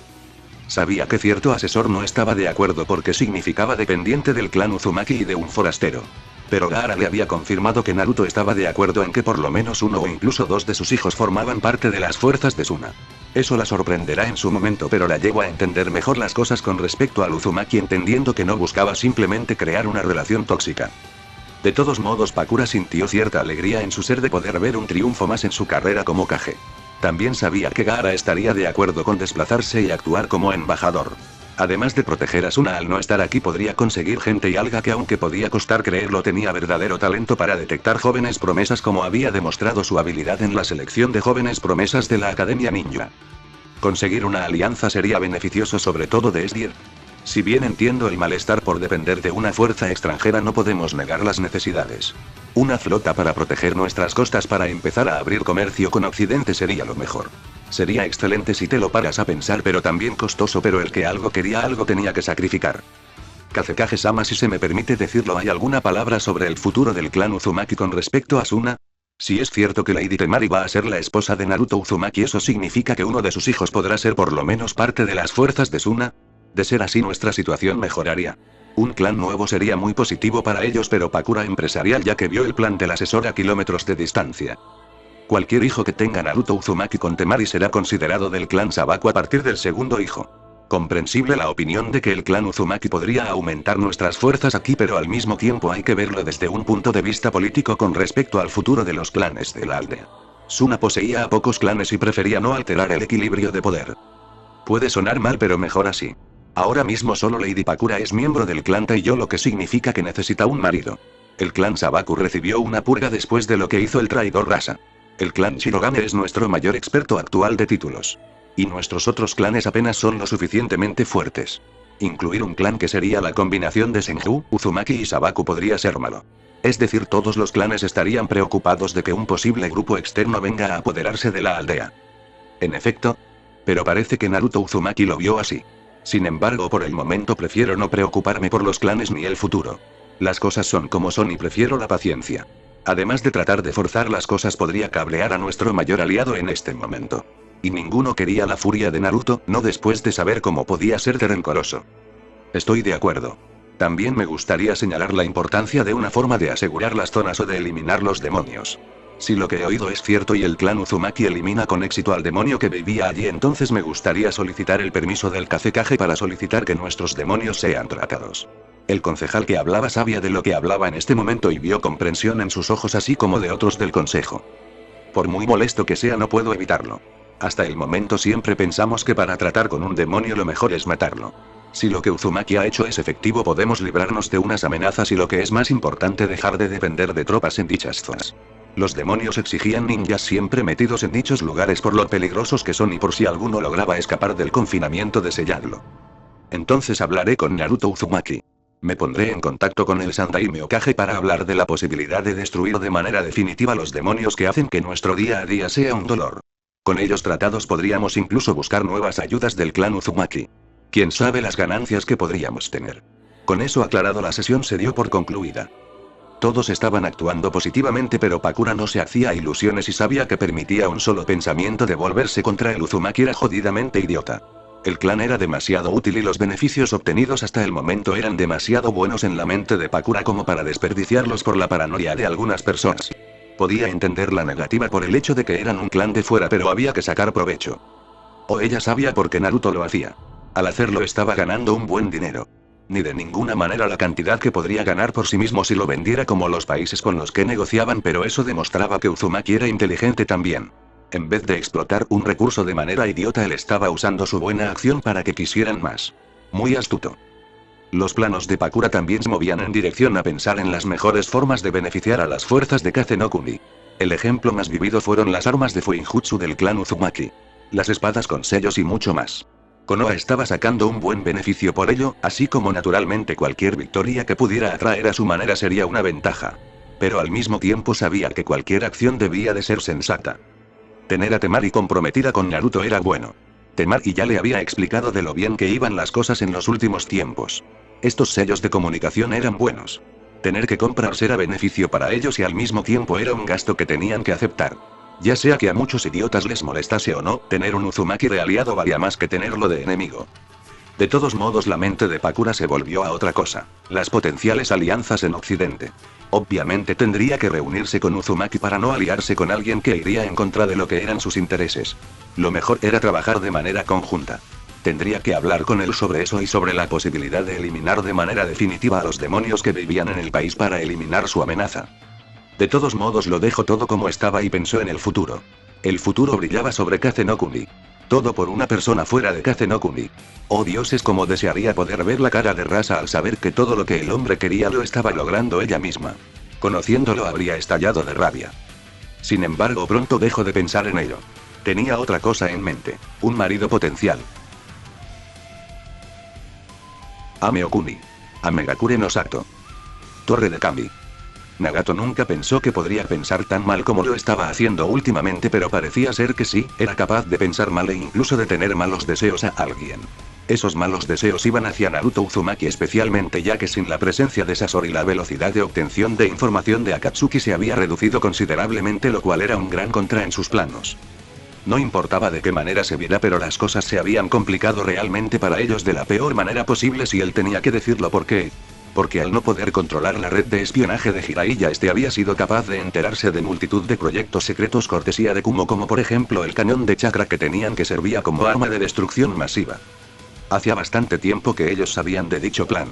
Speaker 1: Sabía que cierto asesor no estaba de acuerdo porque significaba dependiente del clan Uzumaki y de un forastero. Pero Gaara le había confirmado que Naruto estaba de acuerdo en que por lo menos uno o incluso dos de sus hijos formaban parte de las fuerzas de Suna. Eso la sorprenderá en su momento, pero la llevó a entender mejor las cosas con respecto al Uzumaki, entendiendo que no buscaba simplemente crear una relación tóxica. De todos modos, Pakura sintió cierta alegría en su ser de poder ver un triunfo más en su carrera como Kage. También sabía que Gaara estaría de acuerdo con desplazarse y actuar como embajador. Además de proteger a Suna al no estar aquí, podría conseguir gente y algo que, aunque podía costar creerlo, tenía verdadero talento para detectar jóvenes promesas, como había demostrado su habilidad en la selección de jóvenes promesas de la Academia Ninja. Conseguir una alianza sería beneficioso, sobre todo de Esdir. Si bien entiendo el malestar por depender de una fuerza extranjera, no podemos negar las necesidades. Una flota para proteger nuestras costas para empezar a abrir comercio con Occidente sería lo mejor. Sería excelente si te lo paras a pensar, pero también costoso, pero el que algo quería algo tenía que sacrificar. Kazekage-sama, si se me permite decirlo, ¿hay alguna palabra sobre el futuro del clan Uzumaki con respecto a Suna? Si es cierto que Lady Temari va a ser la esposa de Naruto Uzumaki, ¿eso significa que uno de sus hijos podrá ser por lo menos parte de las fuerzas de Suna? De ser así, nuestra situación mejoraría. Un clan nuevo sería muy positivo para ellos, pero Pakura empresarial, ya que vio el plan del asesor a kilómetros de distancia. Cualquier hijo que tenga Naruto Uzumaki con Temari será considerado del clan Sabaku a partir del segundo hijo. Comprensible la opinión de que el clan Uzumaki podría aumentar nuestras fuerzas aquí, pero al mismo tiempo hay que verlo desde un punto de vista político con respecto al futuro de los clanes de la aldea. Suna poseía a pocos clanes y prefería no alterar el equilibrio de poder. Puede sonar mal, pero mejor así. Ahora mismo solo Lady Pakura es miembro del clan Taiyo, lo que significa que necesita un marido. El clan Sabaku recibió una purga después de lo que hizo el traidor Rasa. El clan Shirogane es nuestro mayor experto actual de títulos. Y nuestros otros clanes apenas son lo suficientemente fuertes. Incluir un clan que sería la combinación de Senju, Uzumaki y Sabaku podría ser malo. Es decir, todos los clanes estarían preocupados de que un posible grupo externo venga a apoderarse de la aldea. En efecto. Pero parece que Naruto Uzumaki lo vio así. Sin embargo, por el momento prefiero no preocuparme por los clanes ni el futuro. Las cosas son como son y prefiero la paciencia. Además de tratar de forzar las cosas, podría cabrear a nuestro mayor aliado en este momento. Y ninguno quería la furia de Naruto, no después de saber cómo podía ser de rencoroso. Estoy de acuerdo. También me gustaría señalar la importancia de una forma de asegurar las zonas o de eliminar los demonios. Si lo que he oído es cierto y el clan Uzumaki elimina con éxito al demonio que vivía allí, entonces me gustaría solicitar el permiso del Kazekage para solicitar que nuestros demonios sean tratados. El concejal que hablaba sabía de lo que hablaba en este momento y vio comprensión en sus ojos, así como de otros del consejo. Por muy molesto que sea, no puedo evitarlo. Hasta el momento siempre pensamos que para tratar con un demonio lo mejor es matarlo. Si lo que Uzumaki ha hecho es efectivo, podemos librarnos de unas amenazas y, lo que es más importante, dejar de depender de tropas en dichas zonas. Los demonios exigían ninjas siempre metidos en dichos lugares por lo peligrosos que son y por si alguno lograba escapar del confinamiento de sellarlo. Entonces hablaré con Naruto Uzumaki. Me pondré en contacto con el Sandaime Hokage para hablar de la posibilidad de destruir de manera definitiva los demonios que hacen que nuestro día a día sea un dolor. Con ellos tratados podríamos incluso buscar nuevas ayudas del clan Uzumaki. Quién sabe las ganancias que podríamos tener. Con eso aclarado, la sesión se dio por concluida. Todos estaban actuando positivamente, pero Pakura no se hacía ilusiones y sabía que permitía un solo pensamiento de volverse contra el Uzumaki era jodidamente idiota. El clan era demasiado útil y los beneficios obtenidos hasta el momento eran demasiado buenos en la mente de Pakura como para desperdiciarlos por la paranoia de algunas personas. Podía entender la negativa por el hecho de que eran un clan de fuera, pero había que sacar provecho. O ella sabía por qué Naruto lo hacía. Al hacerlo estaba ganando un buen dinero. Ni de ninguna manera la cantidad que podría ganar por sí mismo si lo vendiera como los países con los que negociaban, pero eso demostraba que Uzumaki era inteligente también. En vez de explotar un recurso de manera idiota, él estaba usando su buena acción para que quisieran más. Muy astuto. Los planos de Pakura también se movían en dirección a pensar en las mejores formas de beneficiar a las fuerzas de Kaze no Kuni. El ejemplo más vivido fueron las armas de Fuinjutsu del clan Uzumaki. Las espadas con sellos y mucho más. Konoha estaba sacando un buen beneficio por ello, así como naturalmente cualquier victoria que pudiera atraer a su manera sería una ventaja. Pero al mismo tiempo sabía que cualquier acción debía de ser sensata. Tener a Temari comprometida con Naruto era bueno. Temari ya le había explicado de lo bien que iban las cosas en los últimos tiempos. Estos sellos de comunicación eran buenos. Tener que comprarse era beneficio para ellos y al mismo tiempo era un gasto que tenían que aceptar. Ya sea que a muchos idiotas les molestase o no, tener un Uzumaki de aliado valía más que tenerlo de enemigo. De todos modos, la mente de Pakura se volvió a otra cosa: las potenciales alianzas en Occidente. Obviamente tendría que reunirse con Uzumaki para no aliarse con alguien que iría en contra de lo que eran sus intereses. Lo mejor era trabajar de manera conjunta. Tendría que hablar con él sobre eso y sobre la posibilidad de eliminar de manera definitiva a los demonios que vivían en el país para eliminar su amenaza. De todos modos, lo dejó todo como estaba y pensó en el futuro. El futuro brillaba sobre Kaze no Kuni. Todo por una persona fuera de Kaze no Kuni. Oh dioses, cómo desearía poder ver la cara de Rasa al saber que todo lo que el hombre quería lo estaba logrando ella misma. Conociéndolo habría estallado de rabia. Sin embargo, pronto dejó de pensar en ello. Tenía otra cosa en mente: un marido potencial. Ame Okuni. Amegakure no Sato. Torre de Kami. Nagato nunca pensó que podría pensar tan mal como lo estaba haciendo últimamente, pero parecía ser que sí, era capaz de pensar mal e incluso de tener malos deseos a alguien. Esos malos deseos iban hacia Naruto Uzumaki especialmente, ya que sin la presencia de Sasori la velocidad de obtención de información de Akatsuki se había reducido considerablemente, lo cual era un gran contra en sus planos. No importaba de qué manera se viera, pero las cosas se habían complicado realmente para ellos de la peor manera posible si él tenía que decirlo. ¿Por qué? Porque al no poder controlar la red de espionaje de Jiraiya, este había sido capaz de enterarse de multitud de proyectos secretos cortesía de Kumo, como por ejemplo el cañón de chakra que tenían, que servía como arma de destrucción masiva. Hacía bastante tiempo que ellos sabían de dicho plan.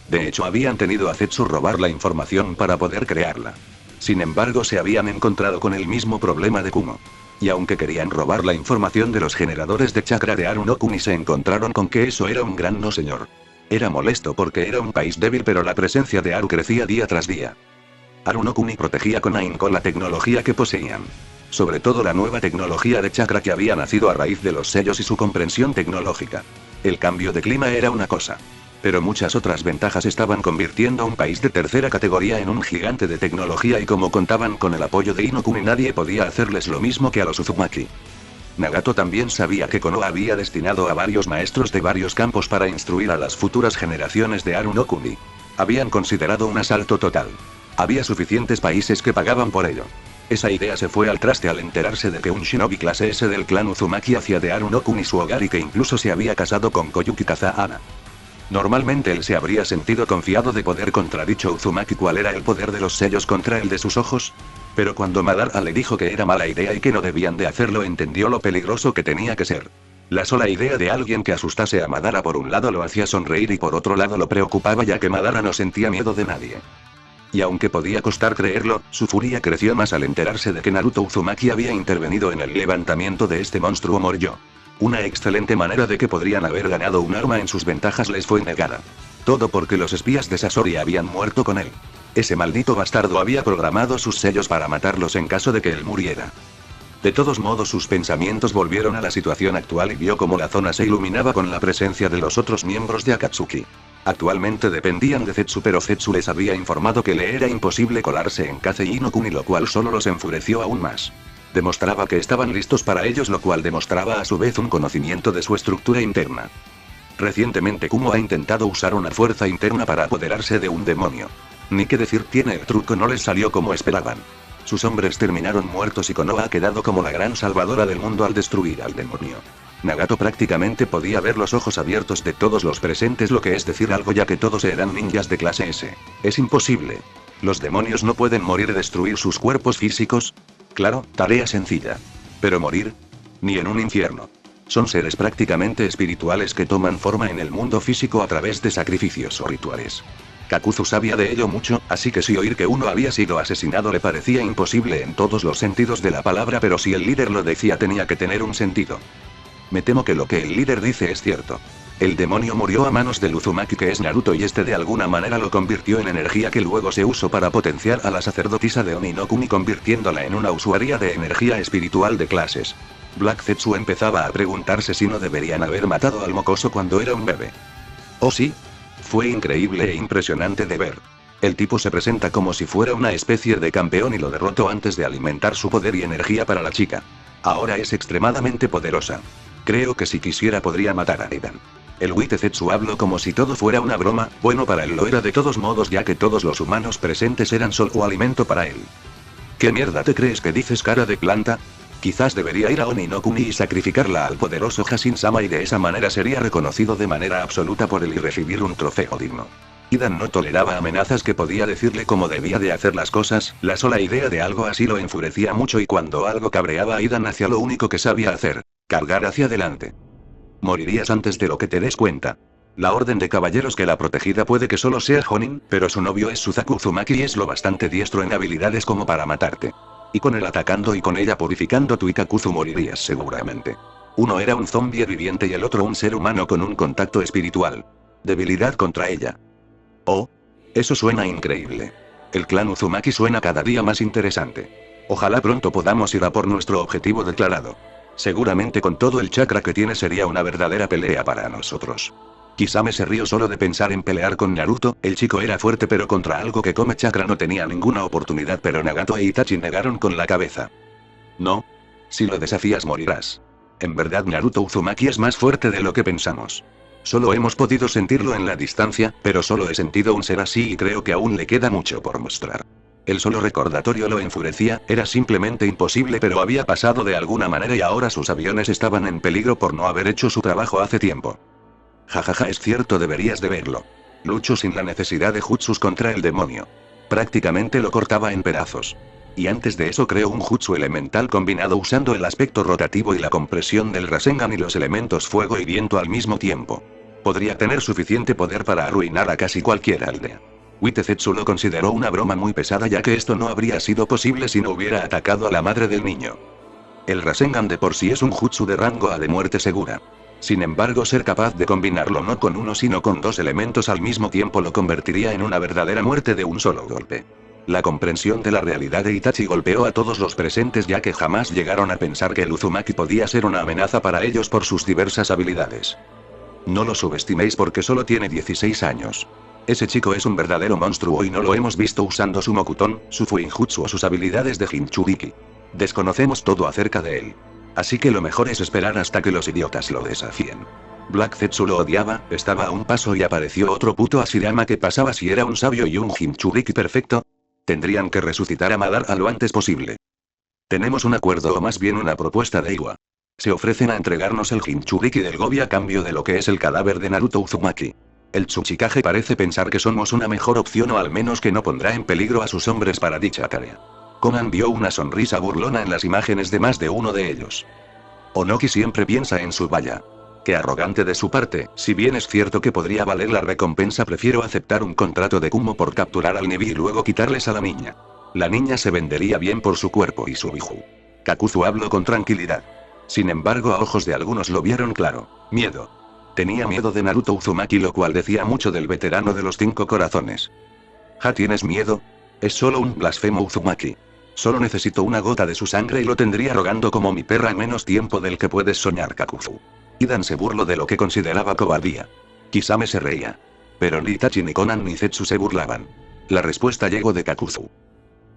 Speaker 1: De hecho, habían tenido a Zetsu robar la información para poder crearla. Sin embargo, se habían encontrado con el mismo problema de Kumo. Y aunque querían robar la información de los generadores de chakra de Haru no Kuni, se encontraron con que eso era un gran no señor. Era molesto porque era un país débil, pero la presencia de Haru crecía día tras día. Haru no Kuni protegía con ahínco la tecnología que poseían. Sobre todo la nueva tecnología de chakra que había nacido a raíz de los sellos y su comprensión tecnológica. El cambio de clima era una cosa. Pero muchas otras ventajas estaban convirtiendo a un país de tercera categoría en un gigante de tecnología, y como contaban con el apoyo de Inokuni, nadie podía hacerles lo mismo que a los Uzumaki. Nagato también sabía que Konoha había destinado a varios maestros de varios campos para instruir a las futuras generaciones de Haru no Kuni. Habían considerado un asalto total. Había suficientes países que pagaban por ello. Esa idea se fue al traste al enterarse de que un shinobi clase S del clan Uzumaki hacía de Haru no Kuni su hogar y que incluso se había casado con Koyuki Kazahana. Normalmente él se habría sentido confiado de poder contra dicho Uzumaki. ¿Cuál era el poder de los sellos contra el de sus ojos? Pero cuando Madara le dijo que era mala idea y que no debían de hacerlo, entendió lo peligroso que tenía que ser. La sola idea de alguien que asustase a Madara por un lado lo hacía sonreír y por otro lado lo preocupaba, ya que Madara no sentía miedo de nadie. Y aunque podía costar creerlo, su furia creció más al enterarse de que Naruto Uzumaki había intervenido en el levantamiento de este monstruo Morjo. Una excelente manera de que podrían haber ganado un arma en sus ventajas les fue negada. Todo porque los espías de Sasori habían muerto con él. Ese maldito bastardo había programado sus sellos para matarlos en caso de que él muriera. De todos modos, sus pensamientos volvieron a la situación actual y vio cómo la zona se iluminaba con la presencia de los otros miembros de Akatsuki. Actualmente dependían de Zetsu, pero Zetsu les había informado que le era imposible colarse en Kazei no Kuni, lo cual solo los enfureció aún más. Demostraba que estaban listos para ellos, lo cual demostraba a su vez un conocimiento de su estructura interna. Recientemente Kumo ha intentado usar una fuerza interna para apoderarse de un demonio. Ni qué decir tiene, el truco no les salió como esperaban. Sus hombres terminaron muertos y Konoha ha quedado como la gran salvadora del mundo al destruir al demonio. Nagato prácticamente podía ver los ojos abiertos de todos los presentes, lo que es decir algo, ya que todos eran ninjas de clase S. Es imposible. ¿Los demonios no pueden morir y destruir sus cuerpos físicos? Claro, tarea sencilla. ¿Pero morir? Ni en un infierno. Son seres prácticamente espirituales que toman forma en el mundo físico a través de sacrificios o rituales. Kakuzu sabía de ello mucho, así que si oír que uno había sido asesinado le parecía imposible en todos los sentidos de la palabra, pero si el líder lo decía tenía que tener un sentido. Me temo que lo que el líder dice es cierto. El demonio murió a manos del Uzumaki, que es Naruto, y este de alguna manera lo convirtió en energía que luego se usó para potenciar a la sacerdotisa de Oni no Kuni, convirtiéndola en una usuaria de energía espiritual de clases. Black Zetsu empezaba a preguntarse si no deberían haber matado al mocoso cuando era un bebé. ¿Oh sí? Fue increíble e impresionante de ver. El tipo se presenta como si fuera una especie de campeón y lo derrotó antes de alimentar su poder y energía para la chica. Ahora es extremadamente poderosa. Creo que si quisiera podría matar a Aidan. El Wite Zetsu habló como si todo fuera una broma. Bueno, para él lo era de todos modos, ya que todos los humanos presentes eran solo alimento para él. ¿Qué mierda te crees que dices, cara de planta? Quizás debería ir a Oni no Kuni y sacrificarla al poderoso Hashin-sama, y de esa manera sería reconocido de manera absoluta por él y recibir un trofeo digno. Aidan no toleraba amenazas que podía decirle cómo debía de hacer las cosas. La sola idea de algo así lo enfurecía mucho, y cuando algo cabreaba a Aidan hacía lo único que sabía hacer: cargar hacia adelante. Morirías antes de lo que te des cuenta. La orden de caballeros que la protegida puede que solo sea Jonin, pero su novio es Suzaku Uzumaki y es lo bastante diestro en habilidades como para matarte. Y con él atacando y con ella purificando tu Ikakuzu morirías seguramente. Uno era un zombie viviente y el otro un ser humano con un contacto espiritual. Debilidad contra ella. Oh, eso suena increíble. El clan Uzumaki suena cada día más interesante. Ojalá pronto podamos ir a por nuestro objetivo declarado. Seguramente con todo el chakra que tiene sería una verdadera pelea para nosotros. Kisame se rió solo de pensar en pelear con Naruto. El chico era fuerte, pero contra algo que come chakra no tenía ninguna oportunidad, pero Nagato e Itachi negaron con la cabeza. No. Si lo desafías morirás. En verdad Naruto Uzumaki es más fuerte de lo que pensamos. Solo hemos podido sentirlo en la distancia, pero solo he sentido un ser así y creo que aún le queda mucho por mostrar. El solo recordatorio lo enfurecía, era simplemente imposible, pero había pasado de alguna manera y ahora sus aviones estaban en peligro por no haber hecho su trabajo hace tiempo. Jajaja, es cierto, deberías de verlo. Luchó sin la necesidad de jutsus contra el demonio. Prácticamente lo cortaba en pedazos. Y antes de eso creó un jutsu elemental combinado usando el aspecto rotativo y la compresión del Rasengan y los elementos fuego y viento al mismo tiempo. Podría tener suficiente poder para arruinar a casi cualquier aldea. Wite Zetsu lo consideró una broma muy pesada, ya que esto no habría sido posible si no hubiera atacado a la madre del niño. El Rasengan de por sí es un jutsu de rango A de muerte segura. Sin embargo, ser capaz de combinarlo no con uno sino con dos elementos al mismo tiempo lo convertiría en una verdadera muerte de un solo golpe. La comprensión de la realidad de Itachi golpeó a todos los presentes, ya que jamás llegaron a pensar que el Uzumaki podía ser una amenaza para ellos por sus diversas habilidades. No lo subestiméis porque solo tiene 16 años. Ese chico es un verdadero monstruo y no lo hemos visto usando su Mokuton, su Fuinjutsu o sus habilidades de Jinchuriki. Desconocemos todo acerca de él. Así que lo mejor es esperar hasta que los idiotas lo desafíen. Black Zetsu lo odiaba, estaba a un paso y apareció otro puto Hashirama. ¿Qué pasaba si era un sabio y un Jinchuriki perfecto? Tendrían que resucitar a Madara lo antes posible. Tenemos un acuerdo o más bien una propuesta de Iwa. Se ofrecen a entregarnos el Jinchuriki del Gobi a cambio de lo que es el cadáver de Naruto Uzumaki. El Tsuchikage parece pensar que somos una mejor opción o al menos que no pondrá en peligro a sus hombres para dicha tarea. Konan vio una sonrisa burlona en las imágenes de más de uno de ellos. Onoki siempre piensa en su valla. Qué arrogante de su parte, si bien es cierto que podría valer la recompensa, prefiero aceptar un contrato de Kumo por capturar al Nibi y luego quitarles a la niña. La niña se vendería bien por su cuerpo y su biju. Kakuzu habló con tranquilidad. Sin embargo, a ojos de algunos lo vieron claro. Miedo. Tenía miedo de Naruto Uzumaki, lo cual decía mucho del veterano de los 5 corazones. ¿Ja tienes miedo? Es solo un blasfemo Uzumaki. Solo necesito una gota de su sangre y lo tendría rogando como mi perra en menos tiempo del que puedes soñar, Kakuzu. Idan se burló de lo que consideraba cobardía. Kisame se reía. Pero ni Itachi ni Konan ni Zetsu se burlaban. La respuesta llegó de Kakuzu.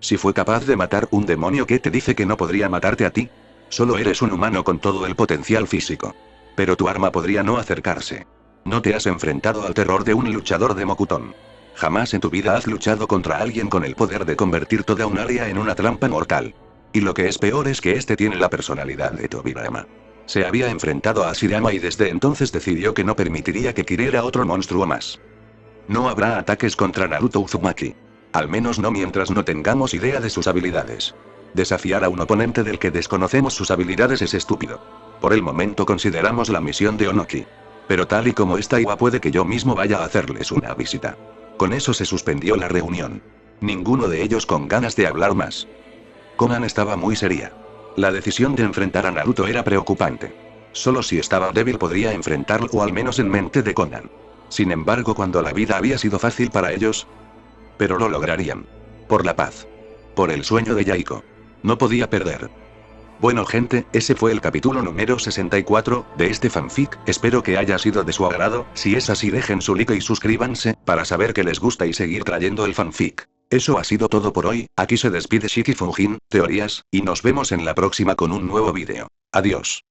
Speaker 1: Si fue capaz de matar un demonio, ¿qué te dice que no podría matarte a ti? Solo eres un humano con todo el potencial físico. Pero tu arma podría no acercarse. No te has enfrentado al terror de un luchador de Mokuton. Jamás en tu vida has luchado contra alguien con el poder de convertir toda un área en una trampa mortal. Y lo que es peor es que este tiene la personalidad de Tobirama. Se había enfrentado a Ashirama y desde entonces decidió que no permitiría que quiriera otro monstruo más. No habrá ataques contra Naruto Uzumaki. Al menos no mientras no tengamos idea de sus habilidades. Desafiar a un oponente del que desconocemos sus habilidades es estúpido. Por el momento consideramos la misión de Onoki. Pero tal y como está Iwa, puede que yo mismo vaya a hacerles una visita. Con eso se suspendió la reunión. Ninguno de ellos con ganas de hablar más. Konan estaba muy seria. La decisión de enfrentar a Naruto era preocupante. Solo si estaba débil podría enfrentarlo, o al menos en mente de Konan. Sin embargo, cuando la vida había sido fácil para ellos. Pero lo lograrían. Por la paz. Por el sueño de Yaiko. No podía perder. Bueno gente, ese fue el capítulo número 64 de este fanfic, espero que haya sido de su agrado. Si es así, dejen su like y suscríbanse, para saber que les gusta y seguir trayendo el fanfic. Eso ha sido todo por hoy, aquí se despide Shiki Fujin, Teorías, y nos vemos en la próxima con un nuevo vídeo. Adiós.